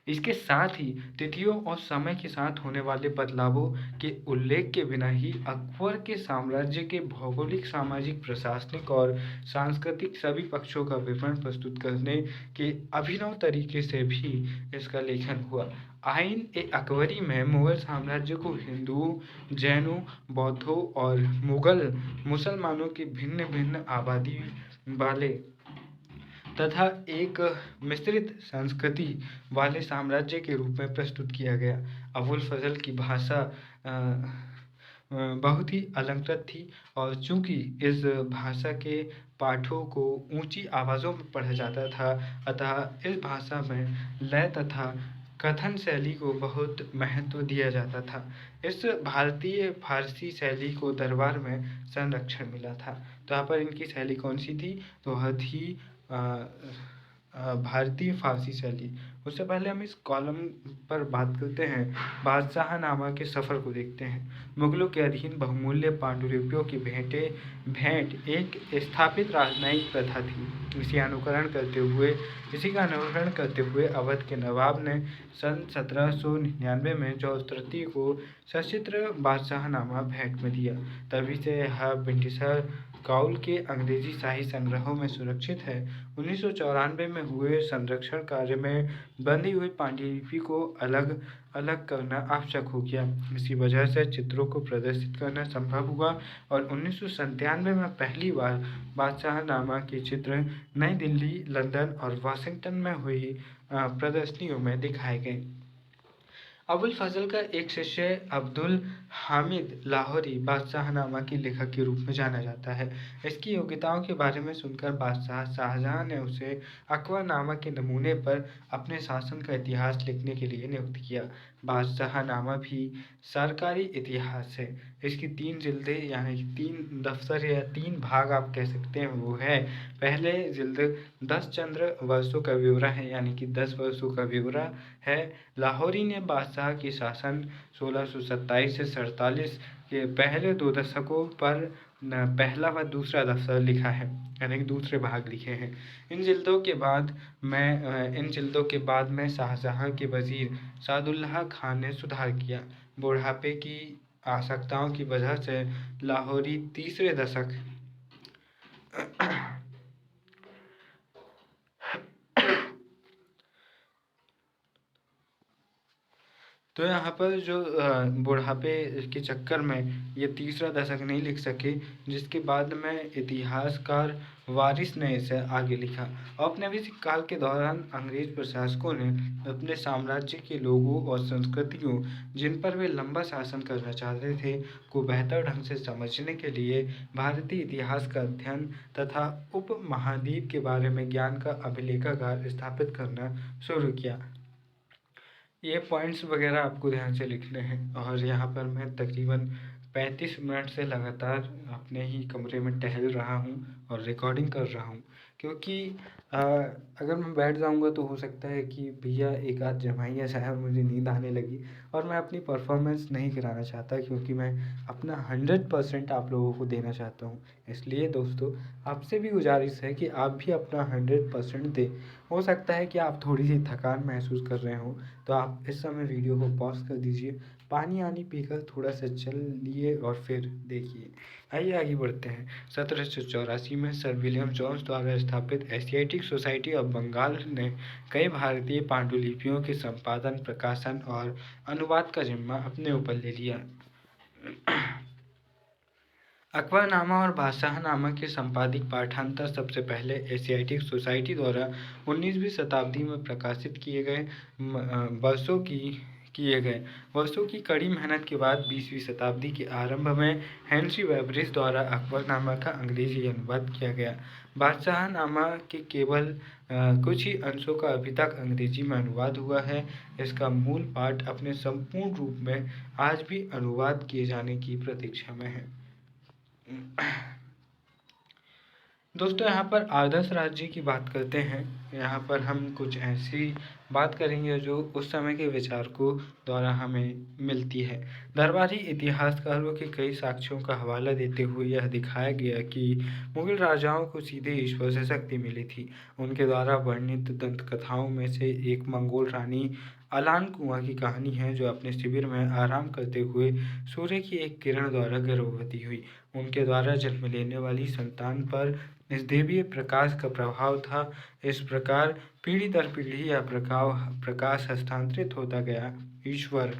इसके साथ ही तिथियों और समय के साथ होने वाले बदलावों के उल्लेख के बिना ही अकबर के साम्राज्य के भौगोलिक, सामाजिक, प्रशासनिक और सांस्कृतिक सभी पक्षों का विवरण प्रस्तुत करने के अभिनव तरीके से भी इसका लेखन हुआ। आइन ए अकबरी में मुगल साम्राज्य को हिंदुओं, जैनों, बौद्धों और मुगल मुसलमानों की भिन्न भिन्न आबादी वाले तथा एक मिश्रित संस्कृति वाले साम्राज्य के रूप में प्रस्तुत किया गया। अबुल फजल की भाषा बहुत ही अलंकृत थी, और चूंकि इस भाषा के पाठों को ऊंची आवाज़ों में पढ़ा जाता था, अतः इस भाषा में लय तथा कथन शैली को बहुत महत्व दिया जाता था। इस भारतीय फारसी शैली को दरबार में संरक्षण मिला था। तो यहाँ पर इनकी शैली कौन सी थी, तो वह थी भारतीय फारसी शैली। उससे पहले हम इस कॉलम पर बात करते हैं, बादशाहनामा के सफ़र को देखते हैं। मुगलों के अधीन बहुमूल्य पांडुलिपियों की भेंट एक स्थापित राजनयिक प्रथा थी। इसी का अनुकरण करते हुए अवध के नवाब ने सन 1799 में जॉर्ज तृतीय को सचित्र बादशाहनामा भेंट में दिया। तभी से यह ब्रिटिशर काउल के अंग्रेजी शाही संग्रहों में सुरक्षित है। 1994 में हुए संरक्षण कार्य में बंधी हुई पांडुलिपि को अलग अलग करना आवश्यक हो गया। इसी वजह से चित्रों को प्रदर्शित करना संभव हुआ, और 1997 में पहली बार बादशाहनामा के चित्र नई दिल्ली, लंदन और वाशिंगटन में हुई प्रदर्शनियों में दिखाए गए। अबुल फजल का एक शिष्य अब्दुल हामिद लाहौरी बादशाहनामा के लेखक के रूप में जाना जाता है। इसकी योग्यताओं के बारे में सुनकर बादशाह शाहजहां ने उसे अकबरनामा के नमूने पर अपने शासन का इतिहास लिखने के लिए नियुक्त किया। बादशाहनामा भी सरकारी इतिहास है। इसकी 3 जिल्दें यानी कि 3 दफ्तर या 3 भाग आप कह सकते हैं वो है। पहले जिल्द 10 चंद्र वर्षों का ब्यौरा है यानी कि 10 वर्षों का ब्यौरा है। लाहौरी ने बादशाह के शासन 1627 से 47 के पहले 2 दशकों पर पहला व दूसरा दफ्तर लिखा है यानी कि दूसरे भाग लिखे हैं। इन जिल्दों के बाद में शाहजहां के वजीर सादुल्लाह खान ने सुधार किया। बुढ़ापे की आवश्यकताओं की वजह से लाहौरी तीसरे दशक तो यहाँ पर जो बुढ़ापे के चक्कर में ये तीसरा दशक नहीं लिख सके, जिसके बाद में इतिहासकार वारिस ने इसे आगे लिखा। औपनिवेशिक काल के दौरान अंग्रेज प्रशासकों ने अपने साम्राज्य के लोगों और संस्कृतियों जिन पर वे लंबा शासन करना चाहते थे को बेहतर ढंग से समझने के लिए भारतीय इतिहास का अध्ययन तथा उपमहाद्वीप के बारे में ज्ञान का अभिलेखागार स्थापित करना शुरू किया। ये पॉइंट्स वगैरह आपको ध्यान से लिखने हैं और यहाँ पर मैं तकरीबन 35 मिनट से लगातार अपने ही कमरे में टहल रहा हूँ और रिकॉर्डिंग कर रहा हूँ, क्योंकि अगर मैं बैठ जाऊँगा तो हो सकता है कि भैया एक आध जमाइया शायद मुझे नींद आने लगी और मैं अपनी परफॉर्मेंस नहीं कराना चाहता, क्योंकि मैं अपना 100% आप लोगों को देना चाहता हूँ। इसलिए दोस्तों आपसे भी गुजारिश है कि आप भी अपना 100% दें। हो सकता है कि आप थोड़ी सी थकान महसूस कर रहे हो, तो आप इस समय वीडियो को पॉज कर दीजिए, पानी आनी पीकर थोड़ा सा चल लिए और फिर देखिए। आइए आगे बढ़ते हैं। 1784 में सर विलियम जोन्स द्वारा स्थापित एशियाटिक सोसाइटी ऑफ बंगाल ने कई भारतीय पांडुलिपियों के संपादन, प्रकाशन और अनुवाद का जिम्मा अपने ऊपर ले लिया। अकबरनामा और बादशाहनामा के संपादित पाठांतर सबसे पहले एशियाटिक सोसाइटी द्वारा 19वीं शताब्दी में प्रकाशित वर्षों की कड़ी मेहनत के बाद 20वीं शताब्दी के आरंभ में हेनरी वेबरिज द्वारा अकबरनामा का अंग्रेजी अनुवाद किया गया। बादशाहनामा के केवल कुछ ही अंशों का अभी तक अंग्रेजी में अनुवाद हुआ है। इसका मूल पाठ अपने संपूर्ण रूप में आज भी अनुवाद किए जाने की प्रतीक्षा में है। दोस्तों यहाँ पर आदर्श राज्य की बात करते हैं। यहाँ पर हम कुछ ऐसी बात करेंगे जो उस समय के विचारकों द्वारा हमें मिलती है। दरबारी इतिहासकारों के कई साक्ष्यों का हवाला देते हुए यह दिखाया गया कि मुगल राजाओं को सीधे ईश्वर से शक्ति मिली थी। उनके द्वारा वर्णित दंत कथाओं में से एक मंगोल रानी अलान कुआं की कहानी है, जो अपने शिविर में आराम करते हुए सूर्य की एक किरण द्वारा गर्भवती हुई। उनके द्वारा जन्म लेने वाली संतान पर इस दैवीय प्रकाश का प्रभाव था। इस प्रकार पीढ़ी दर पीढ़ी यह प्रकाश हस्तांतरित होता गया। ईश्वर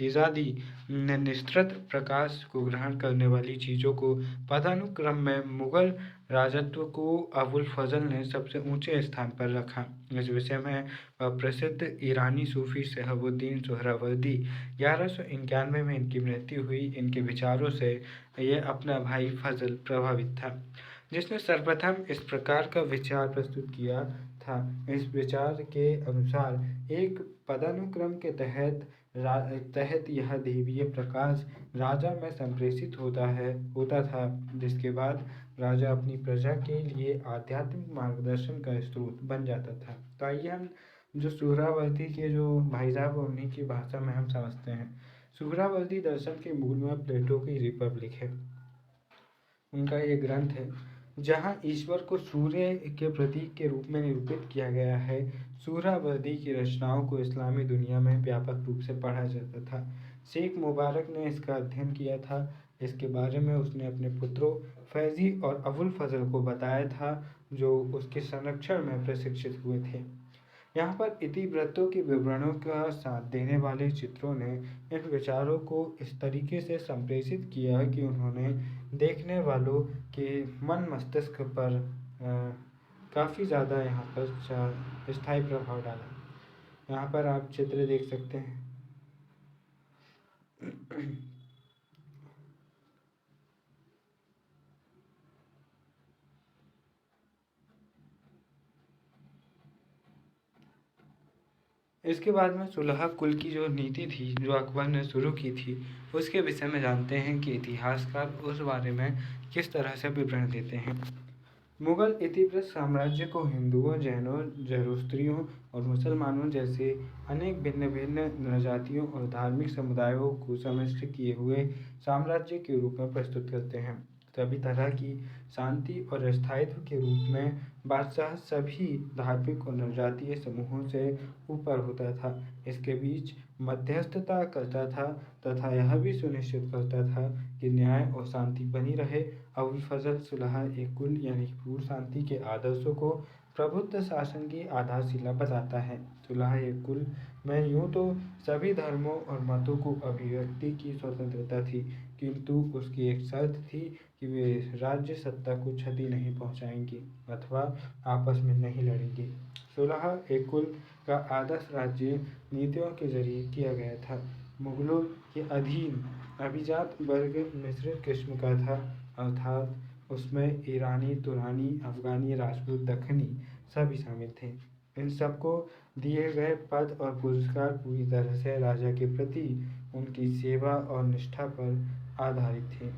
एजादी ने निस्तृत प्रकाश को ग्रहण करने वाली चीज़ों को पदानुक्रम में मुगल राजत्व को अबुल फजल ने सबसे ऊंचे स्थान पर रखा। इस विषय में प्रसिद्ध ईरानी सूफी शहाबुद्दीन सोहरावर्दी 1191 में इनकी मृत्यु हुई। इनके विचारों से यह अपना भाई फजल प्रभावित था, जिसने सर्वप्रथम इस प्रकार का विचार प्रस्तुत किया था। इस विचार के अनुसार एक पदानुक्रम के तहत यह दैवीय प्रकाश राजा में संप्रेषित होता था, जिसके बाद राजा अपनी प्रजा के लिए आध्यात्मिक मार्गदर्शन का स्रोत बन जाता था। तो आइए हम जो सुहरावर्दी के जो भाई साहब उन्हीं की भाषा में हम समझते हैं। सुहरावर्दी दर्शन के मूल में प्लेटो की रिपब्लिक है, उनका ये ग्रंथ है, जहाँ ईश्वर को सूर्य के प्रतीक के रूप में निरूपित किया गया है। सुहरावर्दी की रचनाओं को इस्लामी दुनिया में व्यापक रूप से पढ़ा जाता था। शेख मुबारक ने इसका अध्ययन किया था। इसके बारे में उसने अपने पुत्रों फैजी और अबुल फजल को बताया था, जो उसके संरक्षण में प्रशिक्षित हुए थे। यहाँ पर इतिवृत्तों के विवरणों का साथ देने वाले चित्रों ने इन विचारों को इस तरीके से संप्रेषित किया कि उन्होंने देखने वालों के मन मस्तिष्क पर काफ़ी ज़्यादा यहाँ पर स्थायी प्रभाव डाला। यहाँ पर आप चित्र देख सकते हैं। इसके बाद में सुलह कुल की जो नीति थी जो अकबर ने शुरू की थी उसके विषय में जानते हैं कि इतिहासकार उस बारे में किस तरह से विवरण देते हैं। मुगल इतिवृत्त साम्राज्य को हिंदुओं, जैनों, ज़रोस्त्रियों और मुसलमानों जैसे अनेक भिन्न भिन्न जनजातियों और धार्मिक समुदायों को सम्मिश्र किए हुए साम्राज्य के रूप में प्रस्तुत करते हैं। सभी तरह की शांति और स्थायित्व के रूप में बादशाह सभी धार्मिक और जनजातीय समूहों से ऊपर होता था, इसके बीच मध्यस्थता करता था तथा यह भी सुनिश्चित करता था कि न्याय और शांति बनी रहे। अबुल फजल सुलह एक कुल यानी पूर्ण शांति के आदर्शों को प्रभुत्व शासन की आधारशिला बताता है। सुलह एक कुल में यूं तो सभी धर्मों और मतों को अभिव्यक्ति की स्वतंत्रता थी, किंतु उसकी एक शर्त थी कि वे राज्य सत्ता को क्षति नहीं पहुंचाएंगे अथवा आपस में नहीं लड़ेंगे। सुलह एक कुल का आदर्श राज्य नीतियों के जरिए किया गया था। मुगलों के अधीन अभिजात वर्ग मिश्रित किस्म का था, अर्थात उसमें ईरानी, तुरानी, अफगानी, राजपूत, दक्खनी सभी शामिल थे। इन सबको दिए गए पद और पुरस्कार पूरी तरह से राजा के प्रति उनकी सेवा और निष्ठा पर आधारित थे।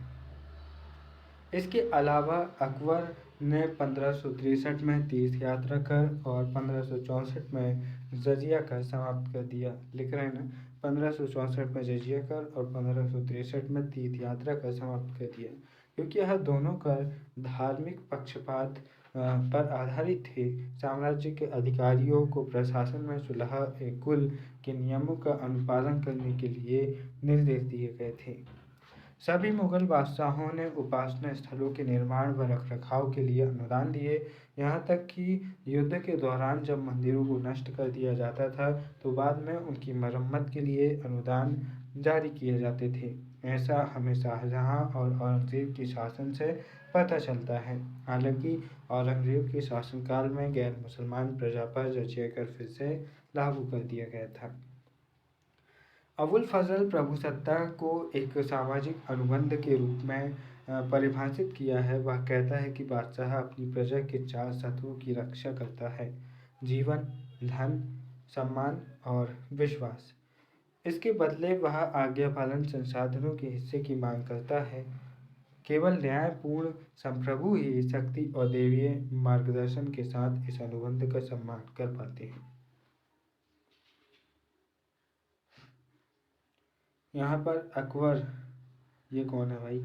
इसके अलावा अकबर ने 1563 में तीर्थ यात्रा कर और 1564 में जजिया कर समाप्त कर दिया। लिख रहे हैं ना, 1564 में जजिया कर और 1563 में तीर्थ यात्रा कर समाप्त कर दिया, क्योंकि यह दोनों कर धार्मिक पक्षपात पर आधारित थे। साम्राज्य के अधिकारियों को प्रशासन में सुलह ए कुल के नियमों का अनुपालन करने के लिए निर्देश दिए गए थे। सभी मुगल बादशाहों ने उपासना स्थलों के निर्माण व रखरखाव के लिए अनुदान दिए। यहाँ तक कि युद्ध के दौरान जब मंदिरों को नष्ट कर दिया जाता था तो बाद में उनकी मरम्मत के लिए अनुदान जारी किए जाते थे। ऐसा हमें शाहजहां और औरंगजेब के शासन से पता चलता है। हालांकि औरंगजेब के शासनकाल में गैर मुसलमान प्रजा पर जजिया कर फिर से लागू कर दिया गया था। अबुल फजल प्रभुसत्ता को एक सामाजिक अनुबंध के रूप में परिभाषित किया है। वह कहता है कि बादशाह अपनी प्रजा के 4 तत्वों की रक्षा करता है: जीवन, धन, सम्मान और विश्वास। इसके बदले वह आज्ञा पालन, संसाधनों के हिस्से की मांग करता है। केवल न्यायपूर्ण संप्रभु ही शक्ति और दैवीय मार्गदर्शन के साथ इस अनुबंध का सम्मान कर पाते हैं। यहाँ पर अकबर, ये कौन है भाई?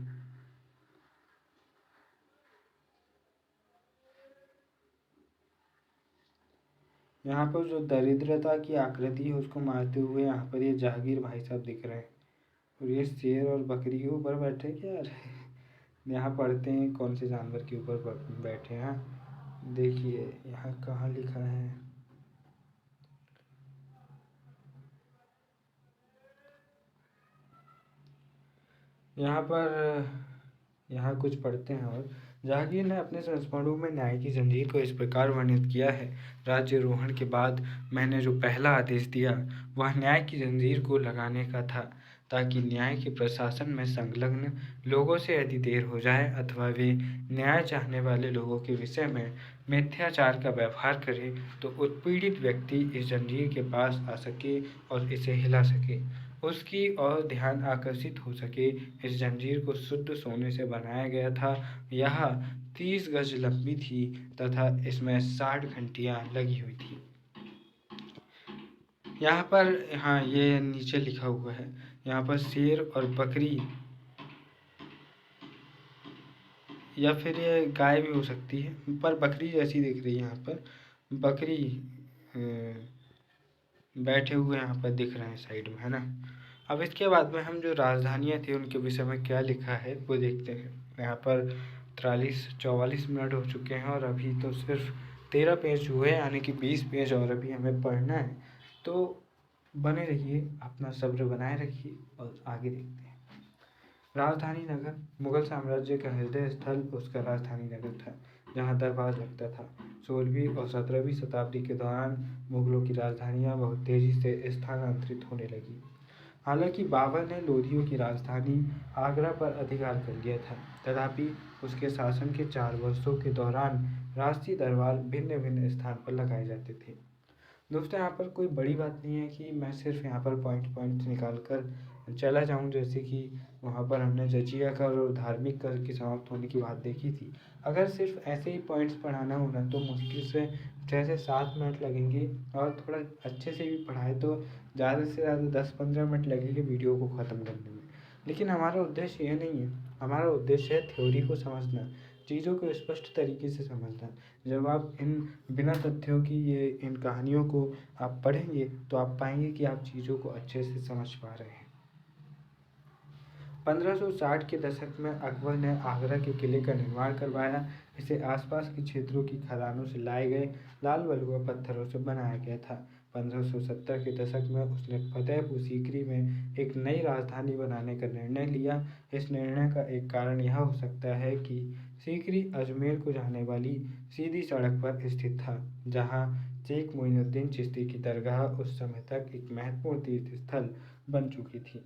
यहाँ पर जो दरिद्रता की आकृति है उसको मारते हुए यहाँ पर ये जहांगीर भाई साहब दिख रहे हैं, और ये शेर और बकरी के ऊपर बैठे क्या यार? यहाँ पढ़ते हैं कौन से जानवर के ऊपर बैठे हैं। देखिए यहाँ कहाँ लिखा है, यहाँ कुछ पढ़ते हैं। और जहांगीर ने अपने संस्मरणों में न्याय की जंजीर को इस प्रकार वर्णित किया है: राज्यारोहण के बाद मैंने जो पहला आदेश दिया वह न्याय की जंजीर को लगाने का था, ताकि न्याय के प्रशासन में संलग्न लोगों से यदि देर हो जाए अथवा वे न्याय चाहने वाले लोगों के विषय में मिथ्याचार का व्यवहार करे तो उत्पीड़ित व्यक्ति इस जंजीर के पास आ सके और इसे हिला सके, उसकी ओर ध्यान आकर्षित हो सके। इस जंजीर को शुद्ध सोने से बनाया गया था। यह 30 गज लंबी थी तथा इसमें 60 घंटियां लगी हुई थी। यहाँ पर हाँ ये नीचे लिखा हुआ है, यहाँ पर शेर और बकरी या फिर ये गाय भी हो सकती है, पर बकरी जैसी दिख रही है। यहाँ पर बकरी बैठे हुए यहाँ पर दिख रहे हैं साइड में, है ना। अब इसके बाद में हम जो राजधानियाँ थी उनके विषय में क्या लिखा है वो देखते हैं। यहाँ पर 44 मिनट हो चुके हैं और अभी तो सिर्फ 13 पेज हुए हैं, यानी कि 20 पेज और अभी हमें पढ़ना है। तो बने रहिए, अपना सब्र बनाए रखिए और आगे देखते हैं। राजधानी नगर मुगल साम्राज्य का हृदय स्थल उसका राजधानी नगर था, जहाँ दरबार लगता था। 16वीं और 17वीं शताब्दी के दौरान मुगलों की राजधानियाँ बहुत तेजी से स्थानांतरित होने लगी। हालांकि बाबर ने लोदियों की राजधानी आगरा पर अधिकार कर लिया था, तथापि उसके शासन के 4 वर्षों के दौरान राष्ट्रीय दरबार भिन्न भिन्न स्थान पर लगाए जाते थे। दोस्तों, यहाँ पर कोई बड़ी बात नहीं है कि मैं सिर्फ यहाँ पर पॉइंट निकाल कर चला जाऊँ, जैसे कि वहाँ पर हमने जजिया कर और धार्मिक कर की समाप्त होने की बात देखी थी। अगर सिर्फ ऐसे ही पॉइंट्स पढ़ाना हो ना तो मुश्किल से 6 से 7 मिनट लगेंगे, और थोड़ा अच्छे से भी पढ़ाए तो ज़्यादा से ज़्यादा 10-15 मिनट लगेंगे वीडियो को ख़त्म करने में। लेकिन हमारा उद्देश्य ये नहीं है। हमारा उद्देश्य है थ्योरी को समझना, चीज़ों को स्पष्ट तरीके से समझना। जब आप इन बिना तथ्यों की इन कहानियों को आप पढ़ेंगे तो आप पाएंगे कि आप चीज़ों को अच्छे से समझ पा रहे हैं। 1560 के दशक में अकबर ने आगरा के किले का निर्माण करवाया। इसे आसपास के क्षेत्रों की खदानों से लाए गए लाल बलुआ पत्थरों से बनाया गया था। 1570 के दशक में उसने फतेहपुर सीकरी में एक नई राजधानी बनाने का निर्णय लिया। इस निर्णय का एक कारण यह हो सकता है कि सीकरी अजमेर को जाने वाली सीधी सड़क पर स्थित था, जहाँ शेख मोइनुद्दीन चिश्ती की दरगाह उस समय तक एक महत्वपूर्ण तीर्थ स्थल बन चुकी थी।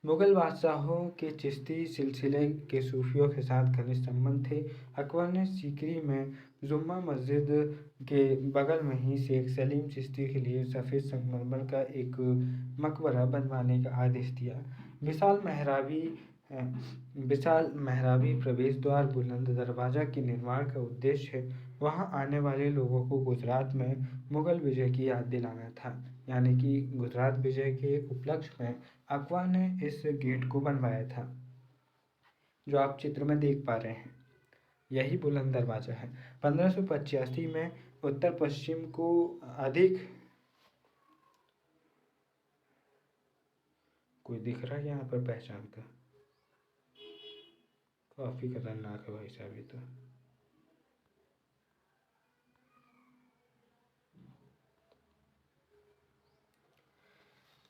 मुगल बादशाहों के चिश्ती सिलसिले के सूफियों के साथ घनिष्ठ संबंध थे। अकबर ने सीकरी में जुम्मा मस्जिद के बगल में ही शेख सलीम चिश्ती के लिए सफ़ेद संगमरमर का एक मकबरा बनवाने का आदेश दिया। विशाल मेहराबी विशाल मेहराबी प्रवेश द्वार, बुलंद दरवाजा के निर्माण का उद्देश्य वहां आने वाले लोगों को गुजरात में मुगल विजय की याद दिलाना था। यानी कि गुजरात विजय के उपलक्ष्य में अकबर ने इस गेट को बनवाया था, जो आप चित्र में देख पा रहे हैं। यही बुलंद दरवाजा है। 1585 में उत्तर पश्चिम को अधिक कोई दिख रहा है यहाँ पर पहचान का? काफी खतरनाक है भाई साहब ये तो।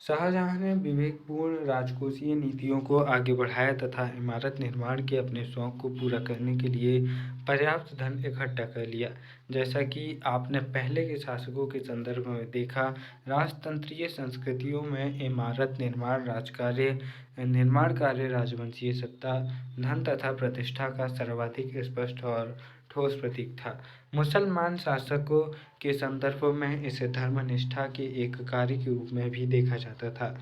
शाहजहां ने विवेकपूर्ण राजकोषीय नीतियों को आगे बढ़ाया तथा इमारत निर्माण के अपने शौक को पूरा करने के लिए पर्याप्त धन इकट्ठा कर लिया। जैसा कि आपने पहले के शासकों के संदर्भ में देखा, राजतंत्रीय संस्कृतियों में इमारत निर्माण कार्य राजवंशीय सत्ता, धन तथा प्रतिष्ठा का सर्वाधिक स्पष्ट और ठोस प्रतीक था। मुसलमान शासकों के संदर्भ में इसे धर्मनिष्ठा के एक कार्य के रूप में भी देखा जाता था।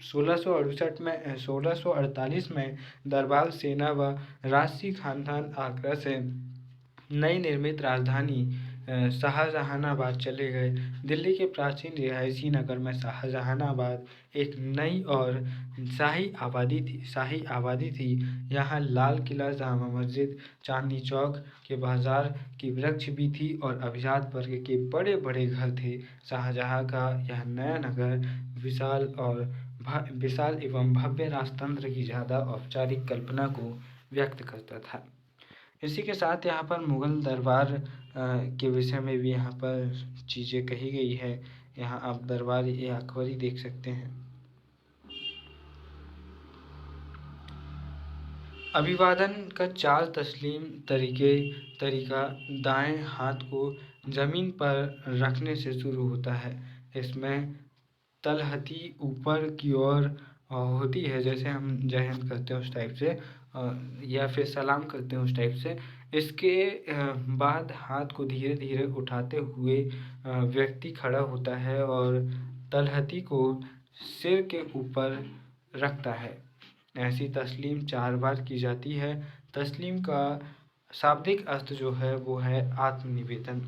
1648 में दरबार सेना व राजसी खानदान आगरा से नई निर्मित राजधानी शाहजहानाबाद चले गए। दिल्ली के प्राचीन रिहायशी नगर में शाहजहानाबाद एक नई और शाही आबादी थी। यहाँ लाल किला, जामा मस्जिद, चांदनी चौक के बाजार की वृक्ष भी थी और अभिजात वर्ग के बड़े बड़े घर थे। शाहजहां का यह नया नगर विशाल एवं भव्य राजतंत्र की ज़्यादा औपचारिक कल्पना को व्यक्त करता था। इसी के साथ यहाँ पर मुगल दरबार के विषय में भी यहाँ पर चीज़ें कही गई है। यहाँ आप दरबार ए अकबरी देख सकते हैं। अभिवादन का चाल तस्लीम तरीका दाएं हाथ को जमीन पर रखने से शुरू होता है। इसमें तलहटी ऊपर की ओर होती है, जैसे हम जय हिंद करते हैं उस टाइप से, या फिर सलाम करते हैं उस टाइप से। इसके बाद हाथ को धीरे धीरे उठाते हुए व्यक्ति खड़ा होता है और तलहटी को सिर के ऊपर रखता है। ऐसी तस्लीम 4 बार की जाती है। तस्लीम का शाब्दिक अर्थ जो है वो है आत्मनिवेदन।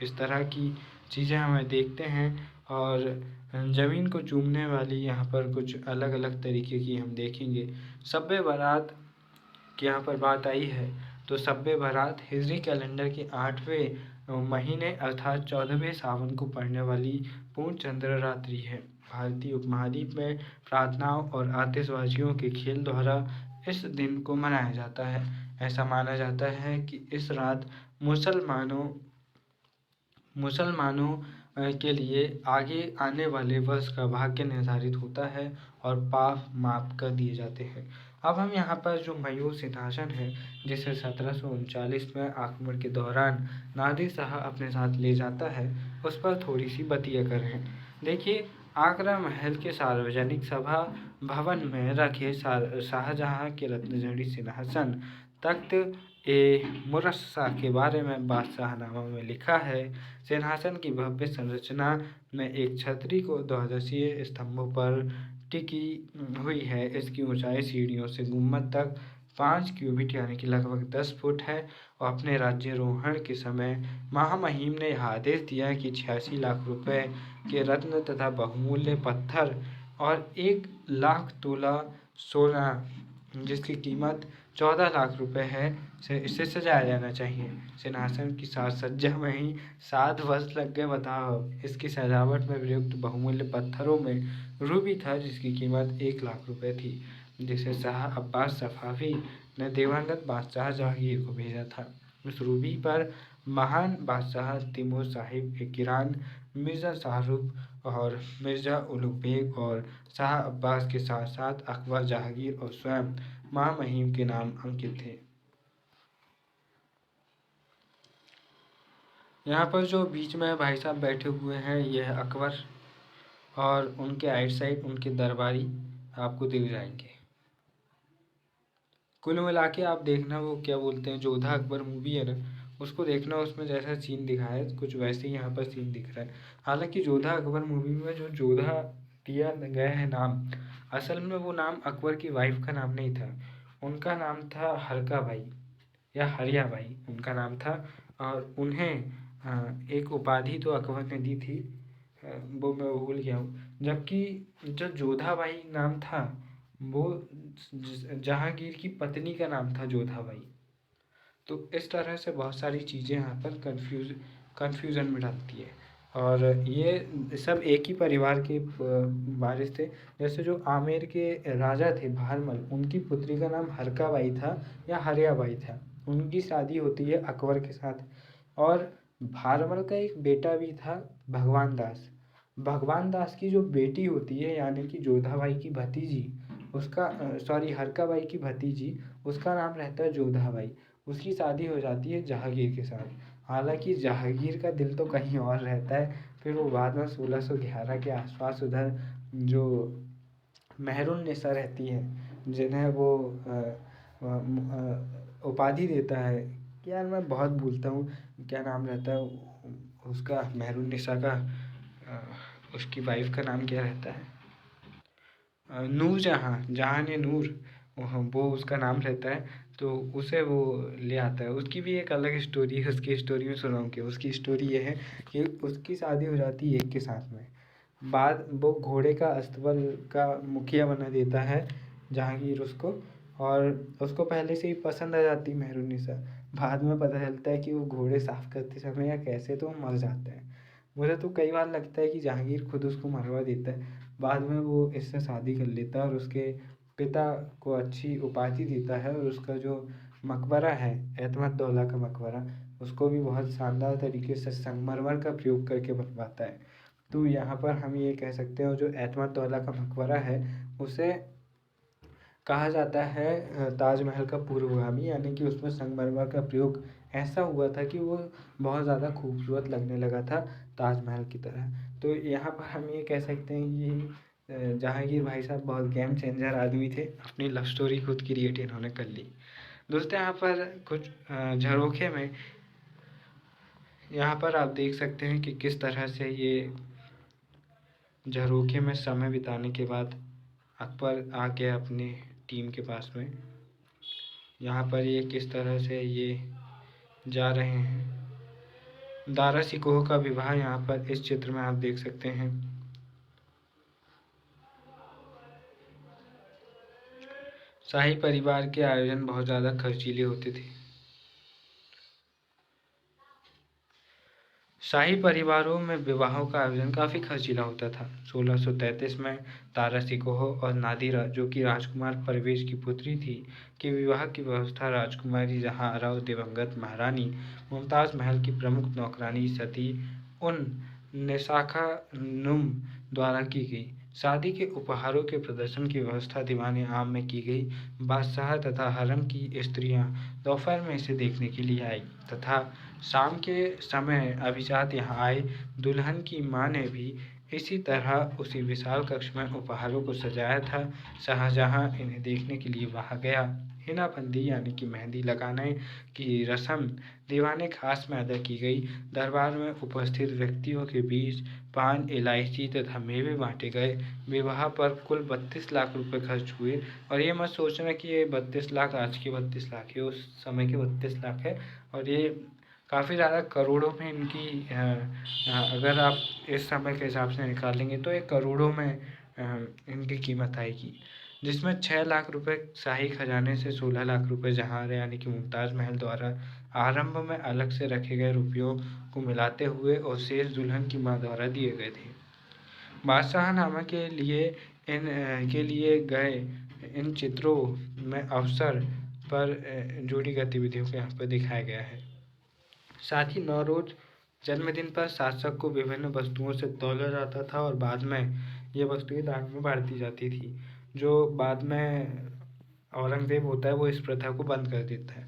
इस तरह की चीज़ें हमें देखते हैं। और ज़मीन को चूमने वाली यहाँ पर कुछ अलग अलग तरीके की हम देखेंगे। शब-ए बारात की यहाँ पर बात आई है, तो शब-ए बारात हिजरी कैलेंडर के 8वें महीने अर्थात 14वें सावन को पड़ने वाली पूर्ण चंद्र रात्रि है। भारतीय उपमहाद्वीप में प्रार्थनाओं और आतिशबाजियों के खेल द्वारा इस दिन को मनाया जाता है। ऐसा माना जाता है कि इस रात मुसलमानों के लिए आगे आने वाले वर्ष का भाग्य निर्धारित होता है और पाप माफ कर दिए जाते हैं। अब हम यहाँ पर जो मयूर सिंहासन है, जिसे 1739 में आक्रमण के दौरान नादिर शाह अपने साथ ले जाता है, उस पर थोड़ी सी बतिया कर हैं। देखिए, आगरा महल के सार्वजनिक सभा भवन में रखे शाहजहां के रत्नजड़ी सिंहासन तख्त ए मुरस्सा के बारे में बादशाहनामा में लिखा है। सिंहासन की भव्य संरचना में एक छतरी को 12 स्तंभों पर टिकी हुई है। इसकी ऊंचाई सीढ़ियों से गुम्बद तक 5 क्यूबिट यानी कि लगभग 10 फुट है। और अपने राज्यारोहण के समय महामहिम ने यह आदेश दिया कि 86 लाख रुपए के रत्न तथा बहुमूल्य पत्थर और 1 लाख तोला सोना जिसकी कीमत 14 लाख रुपए है से इसे सजाया जाना चाहिए। सिंहासन की साज सज्जा में ही 7 वर्ष लग गए, बताओ। इसकी सजावट में प्रयुक्त बहुमूल्य पत्थरों में रूबी था जिसकी कीमत 1 लाख रुपए थी, जिसे शाह अब्बास सफावी ने दिवंगत बादशाह जहांगीर को भेजा था। उस रूबी पर महान बादशाह तिमूर साहिब ईरान, मिर्जा शाहरुख और मिर्जा उलुग बेग और शाह अब्बास के साथ साथ अकबर, जहांगीर और स्वयं महामहिम के नाम अंकित थे। यहाँ पर जो बीच में भाई साहब बैठे हुए हैं ये है अकबर, और उनके आइट साइड उनके दरबारी आपको दिख जाएंगे। कुल मिला के आप देखना, वो क्या बोलते हैं, जोधा अकबर मूवी है ना, उसको देखना, उसमें जैसा सीन दिखाया है कुछ वैसे ही यहाँ पर सीन दिख रहा है। हालांकि जोधा अकबर मूवी में जो जोधा दिया गया है नाम, असल में वो नाम अकबर की वाइफ का नाम नहीं था। उनका नाम था हरका बाई या हरिया बाई उनका नाम था। और उन्हें एक उपाधि तो अकबर ने दी थी, वो मैं भूल गया हूँ। जबकि जो जोधा बाई नाम था वो जहांगीर की पत्नी का नाम था जोधा बाई। तो इस तरह से बहुत सारी चीज़ें यहाँ पर कन्फ्यूज़न में डालती है। और ये सब एक ही परिवार के वारिस थे। जैसे जो आमेर के राजा थे भारमल, उनकी पुत्री का नाम हरका बाई था या हरिया बाई था। उनकी शादी होती है अकबर के साथ। और भारमल का एक बेटा भी था भगवान दास। भगवान दास की जो बेटी होती है यानी कि जोधा बाई की भतीजी, उसका सॉरी हरका बाई की भतीजी, उसका नाम रहता है जोधा बाई। उसकी शादी हो जाती है जहांगीर के साथ। हालांकि जहांगीर का दिल तो कहीं और रहता है। फिर वो बाद में 1611 के आसपास उधर जो मेहरुन्निसा रहती है, जिन्हें वो उपाधि देता है, यार मैं बहुत भूलता हूँ क्या नाम रहता है उसका, मेहरुन्निसा का उसकी वाइफ का नाम क्या रहता है, नूरजहाँ, जहान नूर, वो उसका नाम रहता है। तो उसे वो ले आता है। उसकी भी एक अलग स्टोरी है, उसकी स्टोरी में सुनाऊँ कि उसकी स्टोरी ये है कि उसकी शादी हो जाती है एक के साथ में। बाद वो घोड़े का अस्तबल का मुखिया बना देता है जहांगीर उसको, और उसको पहले से ही पसंद आ जाती मेहरुन्निसा। बाद में पता चलता है कि वो घोड़े साफ करते समय या कैसे तो मर जाता है। मुझे तो कई बार लगता है कि जहांगीर खुद उसको मरवा देता है। बाद में वो इससे शादी कर लेता है और उसके पिता को अच्छी उपाधि देता है, और उसका जो मकबरा है एतमद्दौला का मकबरा, उसको भी बहुत शानदार तरीके से संगमरमर का प्रयोग करके बनवाता है। तो यहाँ पर हम ये कह सकते हैं जो एतमद्दौला का मकबरा है उसे कहा जाता है ताजमहल का पूर्वगामी, यानी कि उसमें संगमरमर का प्रयोग ऐसा हुआ था कि वो बहुत ज़्यादा खूबसूरत लगने लगा था ताजमहल की तरह। तो यहाँ पर हम ये कह सकते हैं कि जहांगीर भाई साहब बहुत गेम चेंजर आदमी थे। अपनी लव स्टोरी खुद क्रिएट इन्होंने कर ली। दोस्तों यहाँ पर कुछ झरोखे में यहाँ पर आप देख सकते हैं कि किस तरह से ये झरोखे में समय बिताने के बाद अकबर आ गया अपनी टीम के पास में। यहाँ पर ये किस तरह से ये जा रहे हैं। दारा सिकोह का विवाह यहाँ पर इस चित्र में आप देख सकते हैं। शाही परिवार के आयोजन बहुत ज़्यादा खर्चीले होते थे। शाही परिवारों में विवाहों का आयोजन काफ़ी खर्चीला होता था। 1633 में तारा सिकोह और नादिरा, जो कि राजकुमार परवेज की पुत्री थी, के विवाह की व्यवस्था राजकुमारी जहां और दिवंगत महारानी मुमताज़ महल की प्रमुख नौकरानी सती उन निसाखा नुम द्वारा की गई। शादी के उपहारों के प्रदर्शन की व्यवस्था दीवान आम में की गई। बादशाह तथा हरम की स्त्रियां दोपहर में इसे देखने के लिए आई तथा शाम के समय अभिजात यहाँ आए। दुल्हन की माँ ने भी इसी तरह उसी विशाल कक्ष में उपहारों को सजाया था। शाहजहां इन्हें देखने के लिए वहां गया। हिनाबंदी यानी कि मेहंदी लगाने की रस्म दीवाने खास में अदा की गई। दरबार में उपस्थित व्यक्तियों के बीच पान, इलायची तथा मेवे बांटे गए। विवाह पर कुल 32 लाख रुपए खर्च हुए। और ये मत सोचना कि ये 32 लाख आज के 32 लाख है, उस समय के 32 लाख है। और ये काफ़ी ज़्यादा करोड़ों में इनकी अगर आप इस समय के हिसाब से निकालेंगे तो ये करोड़ों में इनकी कीमत आएगी। जिसमें 6 लाख रुपए शाही खजाने से 16 लाख रुपए जहां यानी कि मुमताज़ महल द्वारा आरंभ में अलग से रखे गए रुपयों को मिलाते हुए और शेष दुल्हन की मां द्वारा दिए गए थे। बादशाहनामा के लिए गए इन चित्रों में अवसर पर जुड़ी गतिविधियों को यहाँ पर दिखाया गया है। साथ ही नौरोज जन्मदिन पर शासक को विभिन्न वस्तुओं से तौला जाता था और बाद में ये वस्तुएं दान में बांट दी जाती थी। जो बाद में औरंगजेब होता है वो इस प्रथा को बंद कर देता है।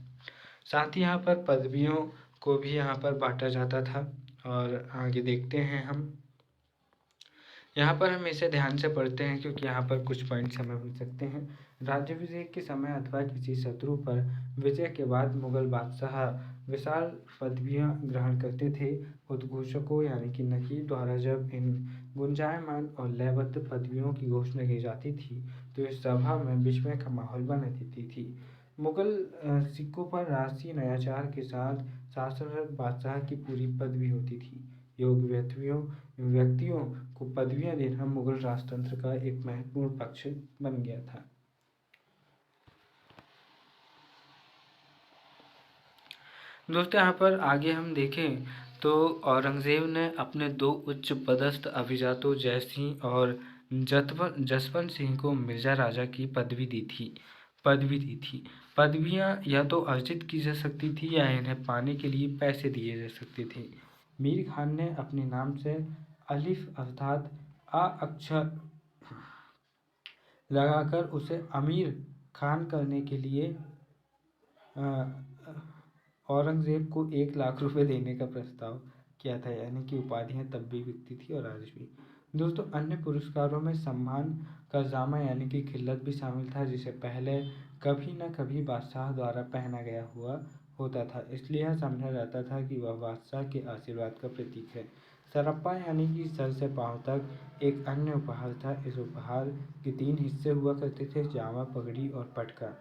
साथ ही यहाँ पर पदवियों को भी यहाँ पर बांटा जाता था। और आगे देखते हैं हम यहाँ पर हम इसे ध्यान से पढ़ते हैं क्योंकि यहाँ पर कुछ पॉइंट्स हमें मिल सकते हैं। राज्याभिषेक के समय अथवा किसी शत्रु पर विजय के बाद मुगल बादशाह विशाल पदवियाँ ग्रहण करते थे। उद्घोषकों यानी कि नकीब द्वारा जब इन गुंजायमान और लयबद्ध पदवियों की घोषणा की जाती थी तो इस सभा में विस्मय का माहौल बना देती थी। मुगल सिक्कों पर राजसी नयाचार के साथ शासनरत बादशाह की पूरी पदवी होती थी। योग्य व्यक्तियों को पदवियां देना मुगल राजतंत्र का एक महत्वपूर्ण पक्ष बन गया था। दोस्तों यहाँ पर आगे हम देखें तो औरंगजेब ने अपने 2 उच्च पदस्थ अभिजातों जय सिंह और जसवंत सिंह को मिर्जा राजा की पदवी दी थी। पदवियां या तो अर्जित की जा सकती थी या इन्हें पाने के लिए पैसे दिए जा सकते थे। मीर खान ने अपने नाम से अलिफ अर्थात आ अक्षर लगाकर उसे अमीर खान करने के लिए औरंगजेब को 1 लाख रुपए देने का प्रस्ताव किया था। यानी कि उपाधियां तब भी बिकती थी और आज भी। दोस्तों अन्य पुरस्कारों में सम्मान का जामा यानी कि खिल्लत भी शामिल था, जिसे पहले कभी न कभी बादशाह द्वारा पहना गया हुआ होता था, इसलिए यह समझा जाता था कि वह बादशाह के आशीर्वाद का प्रतीक है। सरप्पा यानी कि सर से पांव तक एक अन्य उपहार था। इस उपहार के 3 हिस्से हुआ करते थे, जामा, पगड़ी और पटका।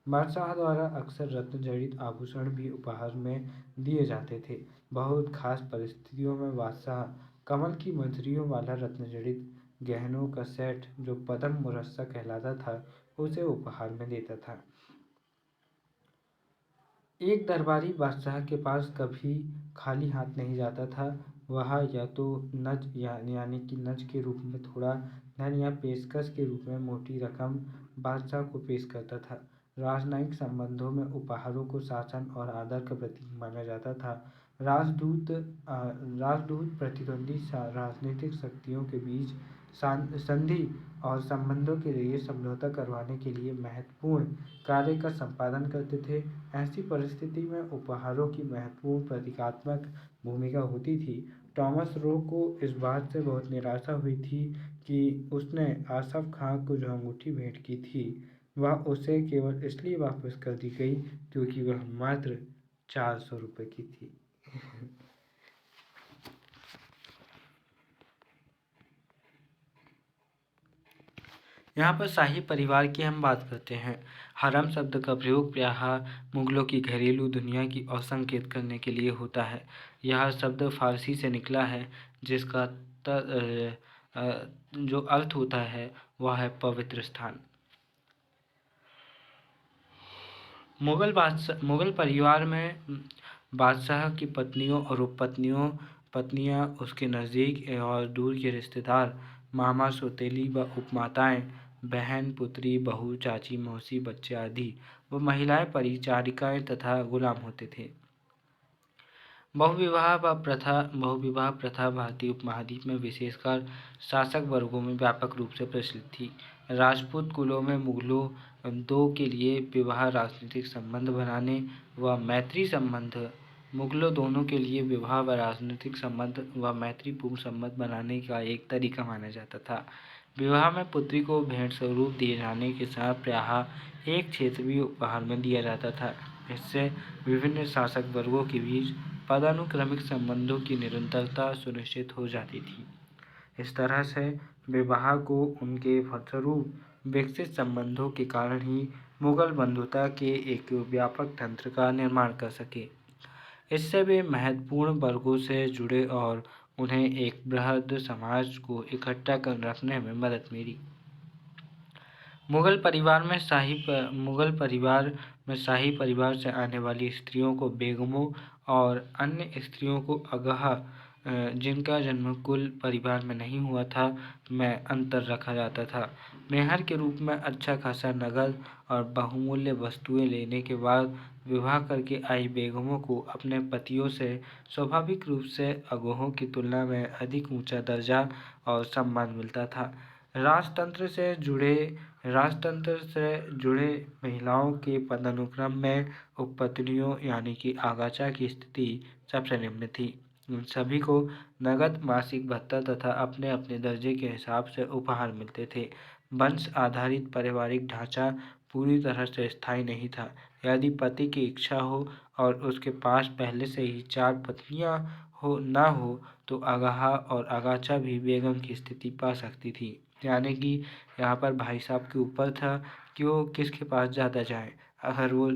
बादशाह द्वारा अक्सर रत्न जड़ित आभूषण भी उपहार में दिए जाते थे। बहुत खास परिस्थितियों में बादशाह कमल की मछलियों वाला रत्न जड़ित गहनों का सेट जो पदम मुरस्सा कहलाता था उसे उपहार में देता था। एक दरबारी बादशाह के पास कभी खाली हाथ नहीं जाता था। वह या तो नज यानी कि नज के रूप में थोड़ा धन या पेशकश के रूप में मोटी रकम बादशाह को पेश करता था। राजनयिक संबंधों में उपहारों को शासन और आदर का प्रतीक माना जाता था। राजदूत प्रतिद्वंदी राजनीतिक शक्तियों के बीच संधि और संबंधों के लिए समझौता करवाने के लिए महत्वपूर्ण कार्य का संपादन करते थे। ऐसी परिस्थिति में उपहारों की महत्वपूर्ण प्रतीकात्मक भूमिका होती थी। टॉमस रो को इस बात से बहुत निराशा हुई थी कि उसने आसफ खां को जो अंगूठी भेंट की थी वह उसे केवल इसलिए वापस कर दी गई क्योंकि वह मात्र 400 रुपये की थी। यहाँ पर शाही परिवार की हम बात करते हैं। हरम शब्द का प्रयोग प्रायः मुगलों की घरेलू दुनिया की ओर संकेत करने के लिए होता है। यह शब्द फारसी से निकला है जिसका जो अर्थ होता है वह है पवित्र स्थान। मुगल परिवार में बादशाह की पत्नियों और पत्नियां उसके नज़दीक और दूर के रिश्तेदार, मामा, सौतेली व उपमाताएं, बहन, पुत्री, बहू, चाची, मौसी, बच्चे आदि व महिलाएं परिचारिकाएं तथा गुलाम होते थे। बहुविवाह प्रथा भारतीय उपमहाद्वीप में विशेषकर शासक वर्गों में व्यापक रूप से प्रचलित थी। राजपूत कुलों में मुगलों दो के लिए विवाह राजनीतिक संबंध बनाने व मैत्री संबंध मुगलों दोनों के लिए विवाह व राजनीतिक संबंध व मैत्रीपूर्ण संबंध बनाने का एक तरीका माना जाता था। विवाह में पुत्री को भेंट स्वरूप दिए जाने के साथ प्रायः एक क्षेत्र भी उपहार में दिया जाता था। इससे विभिन्न शासक वर्गों के बीच पदानुक्रमिक संबंधों की निरंतरता सुनिश्चित हो जाती थी। इस तरह से विवाह को उनके फलस्वरूप विकसित संबंधों के कारण ही मुगल बंधुता के एक व्यापक तंत्र का निर्माण कर सके। इससे वे महत्वपूर्ण वर्गों से जुड़े और उन्हें एक बृहद समाज को इकट्ठा कर रखने में मदद मिली। मुगल परिवार में शाही परिवार से आने वाली स्त्रियों को बेगमों और अन्य स्त्रियों को अगहा जिनका जन्म कुल परिवार में नहीं हुआ था में अंतर रखा जाता था। मेहर के रूप में अच्छा खासा नगद और बहुमूल्य वस्तुएं लेने के बाद विवाह करके आई बेगमों को अपने पतियों से स्वाभाविक रूप से अगुओं की तुलना में अधिक ऊंचा दर्जा और सम्मान मिलता था। राजतंत्र से जुड़े महिलाओं के पदानुक्रम में उपपत्नियों यानी कि आगाचा की स्थिति सबसे निम्न थी। उन सभी को नगद मासिक भत्ता तथा अपने अपने दर्जे के हिसाब से उपहार मिलते थे। वंश आधारित पारिवारिक ढांचा पूरी तरह से स्थायी नहीं था। यदि पति की इच्छा हो और उसके पास पहले से ही 4 पत्नियां ना हो तो अगहा और अगाचा भी बेगम की स्थिति पा सकती थी। यानी कि यहाँ पर भाई साहब के ऊपर था कि वो किसके पास ज़्यादा जाए। अगर वो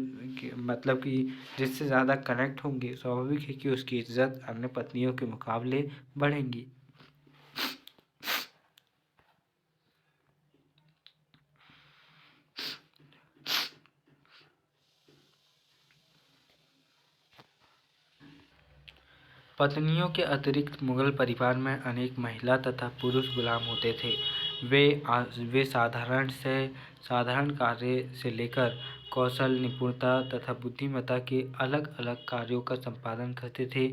मतलब कि जिससे ज़्यादा कनेक्ट होंगे, स्वाभाविक है कि उसकी इज्जत अन्य पत्नियों के मुकाबले बढ़ेंगी। पत्नियों के अतिरिक्त मुगल परिवार में अनेक महिला तथा पुरुष गुलाम होते थे। वे साधारण कार्य से लेकर कौशल, निपुणता तथा बुद्धिमत्ता के अलग-अलग कार्यों का संपादन करते थे।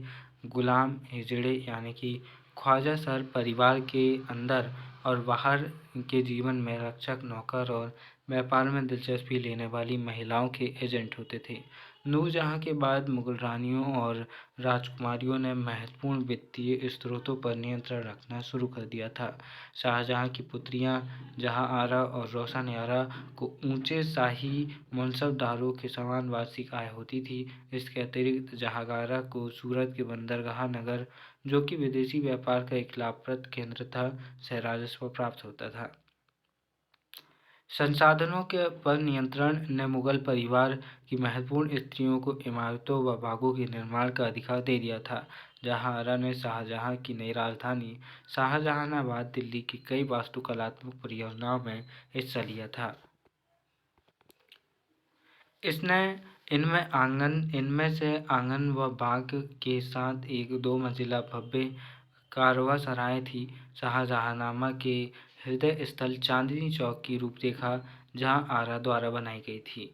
गुलाम हिजड़े यानी कि ख्वाजा सर परिवार के अंदर और बाहर के जीवन में रक्षक, नौकर और व्यापार में दिलचस्पी लेने वाली महिलाओं के एजेंट होते थे। नूरजहाँ के बाद मुगल रानियों और राजकुमारियों ने महत्वपूर्ण वित्तीय स्रोतों पर नियंत्रण रखना शुरू कर दिया था। शाहजहाँ की पुत्रियां जहाँ-आरा और रोशन-आरा को ऊंचे शाही मनसबदारों के समान वार्षिक आय होती थी। इसके अतिरिक्त जहाँआरा को सूरत के बंदरगाह नगर, जो कि विदेशी व्यापार का एक लाभप्रद केंद्र था, से राजस्व प्राप्त होता था। संसाधनों के पर नियंत्रण ने मुगल परिवार की महत्वपूर्ण स्त्रियों को इमारतों व बागों के निर्माण का अधिकार दे दिया था। जहाँआरा ने शाहजहाँ की नई राजधानी शाहजहानाबाद दिल्ली की कई वास्तुकलात्मक परियोजनाओं में हिस्सा लिया था। इसने इनमें से आंगन व बाग के साथ एक 2 मंजिला भव्य कारवां-सराय थी। शाहजहांनामा के हृदय स्थल चांदनी चौक की रूपरेखा जहाँ-आरा द्वारा बनाई गई थी।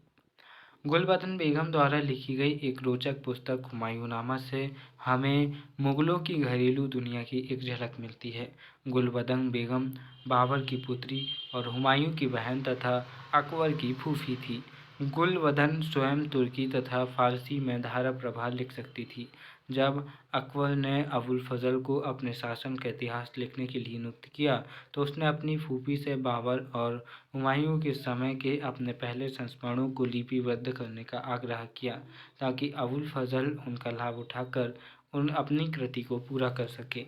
गुलबदन बेगम द्वारा लिखी गई एक रोचक पुस्तक हुमायूंनामा से हमें मुगलों की घरेलू दुनिया की एक झलक मिलती है। गुलबदन बेगम बाबर की पुत्री और हुमायूं की बहन तथा अकबर की फूफी थी। गुलबदन स्वयं तुर्की तथा फारसी में धारा प्रवाह लिख सकती थी। जब अकबर ने अबुल फजल को अपने शासन का इतिहास लिखने के लिए नियुक्त किया तो उसने अपनी फूफी से बाबर और हुमायूं के समय के अपने पहले संस्मरणों को लिपिबद्ध करने का आग्रह किया ताकि अबुल फजल उनका लाभ उठाकर अपनी कृति को पूरा कर सके।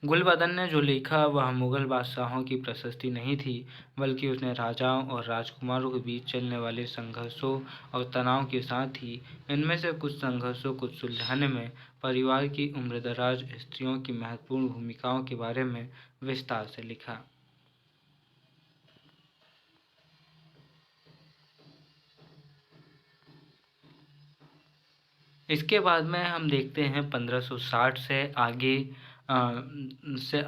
गुलबदन ने जो लिखा वह मुगल बादशाहों की प्रशस्ति नहीं थी, बल्कि उसने राजाओं और राजकुमारों के बीच चलने वाले संघर्षों और तनाव के साथ ही इनमें से कुछ संघर्षों को सुलझाने में परिवार की उम्रदराज स्त्रियों की महत्वपूर्ण भूमिकाओं के बारे में विस्तार से लिखा। इसके बाद में हम देखते हैं 1560 से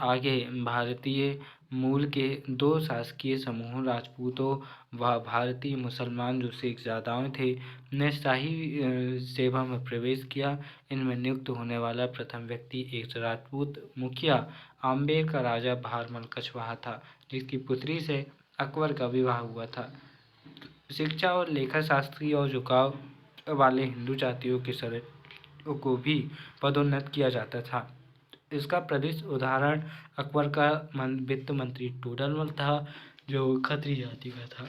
आगे भारतीय मूल के 2 शासकीय समूहों राजपूतों व भारतीय मुसलमान जो सिखजादाओं थे ने शाही सेवा में प्रवेश किया। इनमें नियुक्त होने वाला प्रथम व्यक्ति एक राजपूत मुखिया आम्बेर का राजा भारमल कछवाहा था, जिसकी पुत्री से अकबर का विवाह हुआ था। शिक्षा और लेखा शास्त्री और झुकाव वाले हिंदू जातियों के सदस्यों को भी पदोन्नत किया जाता था। इसका प्रदेश उदाहरण अकबर का वित्त मंत्री टोडरमल था, जो खत्री जाति का था।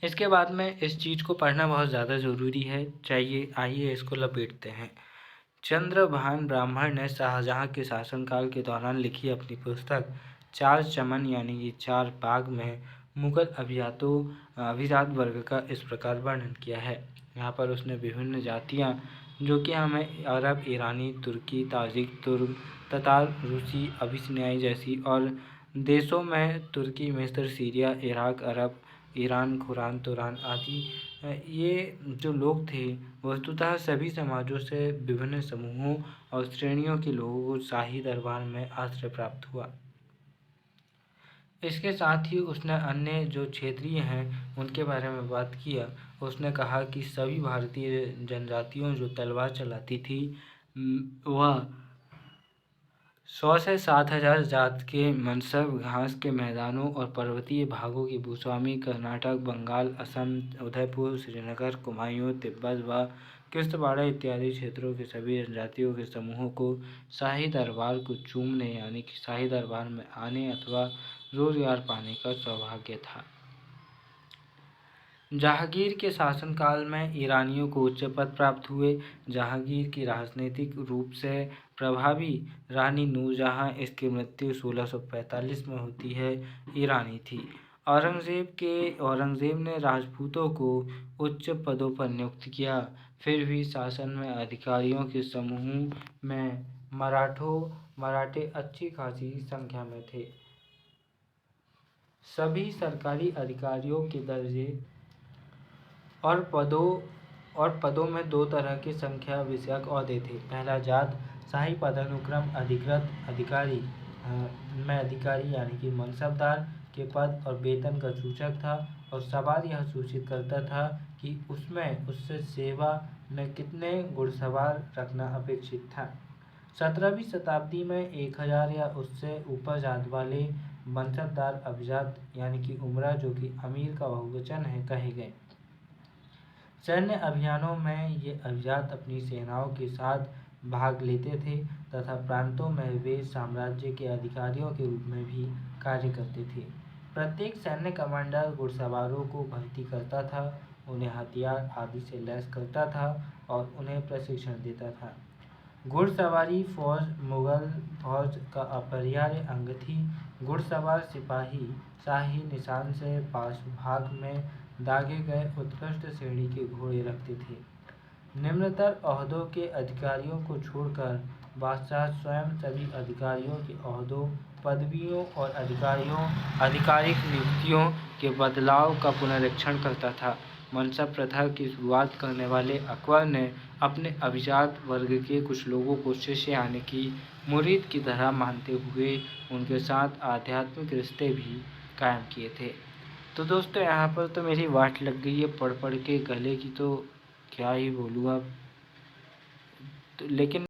इसके बाद में इस चीज़ को पढ़ना बहुत ज़्यादा ज़रूरी है। चाहिए आइए इसको लपेटते हैं। चंद्रभान ब्राह्मण ने शाहजहां के शासनकाल के दौरान लिखी अपनी पुस्तक चार चमन यानी कि चार बाग में मुगल अभिजात वर्ग का इस प्रकार वर्णन किया है। यहाँ पर उसने विभिन्न जातियाँ जो कि हमें अरब, ईरानी, तुर्की, ताजिक, तुर्क, ततार, रूसी, अबिसिनियाई जैसी और देशों में तुर्की, मिस्र, सीरिया, इराक, अरब, ईरान, खुरान, तुरान आदि ये जो लोग थे वस्तुतः सभी समाजों से विभिन्न समूहों और श्रेणियों के लोगों को शाही दरबार में आश्रय प्राप्त हुआ। इसके साथ ही उसने अन्य जो क्षेत्रीय हैं उनके बारे में बात किया। उसने कहा कि सभी भारतीय जनजातियों जो तलवार चलाती थी वह 100 से 7,000 जात के मनसब घास के मैदानों और पर्वतीय भागों की भूस्वामी कर्नाटक, बंगाल, असम, उदयपुर, श्रीनगर, कुमायूं, तिब्बत व किश्तवाड़ इत्यादि क्षेत्रों के सभी जनजातियों के समूहों को शाही दरबार को चूमने यानी कि शाही दरबार में आने अथवा रोजगार पाने का सौभाग्य था। जहांगीर के शासनकाल में ईरानियों को उच्च पद प्राप्त हुए। जहांगीर की राजनीतिक रूप से प्रभावी रानी नूरजहां, इसकी मृत्यु 1645 में होती है, ईरानी थी। औरंगजेब ने राजपूतों को उच्च पदों पर नियुक्त किया। फिर भी शासन में अधिकारियों के समूह में मराठे अच्छी खासी संख्या में थे। सभी सरकारी अधिकारियों के दर्जे और पदों में दो तरह के संख्या विषयक ओहदे थे। पहला जात शाही पदानुक्रम अधिकृत अधिकारी यानी कि मनसबदार के पद और वेतन का सूचक था और सवाल यह सूचित करता था कि उससे सेवा में कितने घुड़सवार रखना अपेक्षित था। 17वीं शताब्दी में 1000 या उससे ऊपर जात वाले मनसबदार अभिजात यानी कि उमरा जो कि अमीर का बहुवचन है कहे गए। सैन्य अभियानों में ये अभिजात अपनी सेनाओं के साथ भाग लेते थे तथा प्रांतों में वे साम्राज्य के अधिकारियों के रूप में भी कार्य करते थे। प्रत्येक सैन्य कमांडर घुड़सवारों को भर्ती करता था, उन्हें हथियार आदि से लैस करता था और उन्हें प्रशिक्षण देता था। घुड़सवारी फौज मुगल फौज का अपरिहार्य अंग थी। घुड़सवार सिपाही शाही निशान से पार्श्वभाग में दागे गए उत्कृष्ट श्रेणी के घोड़े रखते थे। निम्नतर ओहदों के अधिकारियों को छोड़कर बादशाह स्वयं सभी अधिकारियों के ओहदों, पदवियों और आधिकारिक नियुक्तियों के बदलाव का पुनरीक्षण करता था। मनसब प्रथा की शुरुआत करने वाले अकबर ने अपने अभिजात वर्ग के कुछ लोगों को शिष्य यानी कि मुरीद की तरह मानते हुए उनके साथ आध्यात्मिक रिश्ते भी कायम किए थे। तो दोस्तों यहाँ पर तो मेरी वाट लग गई है पढ़ के गले की, तो क्या ही बोलूँ अब। तो लेकिन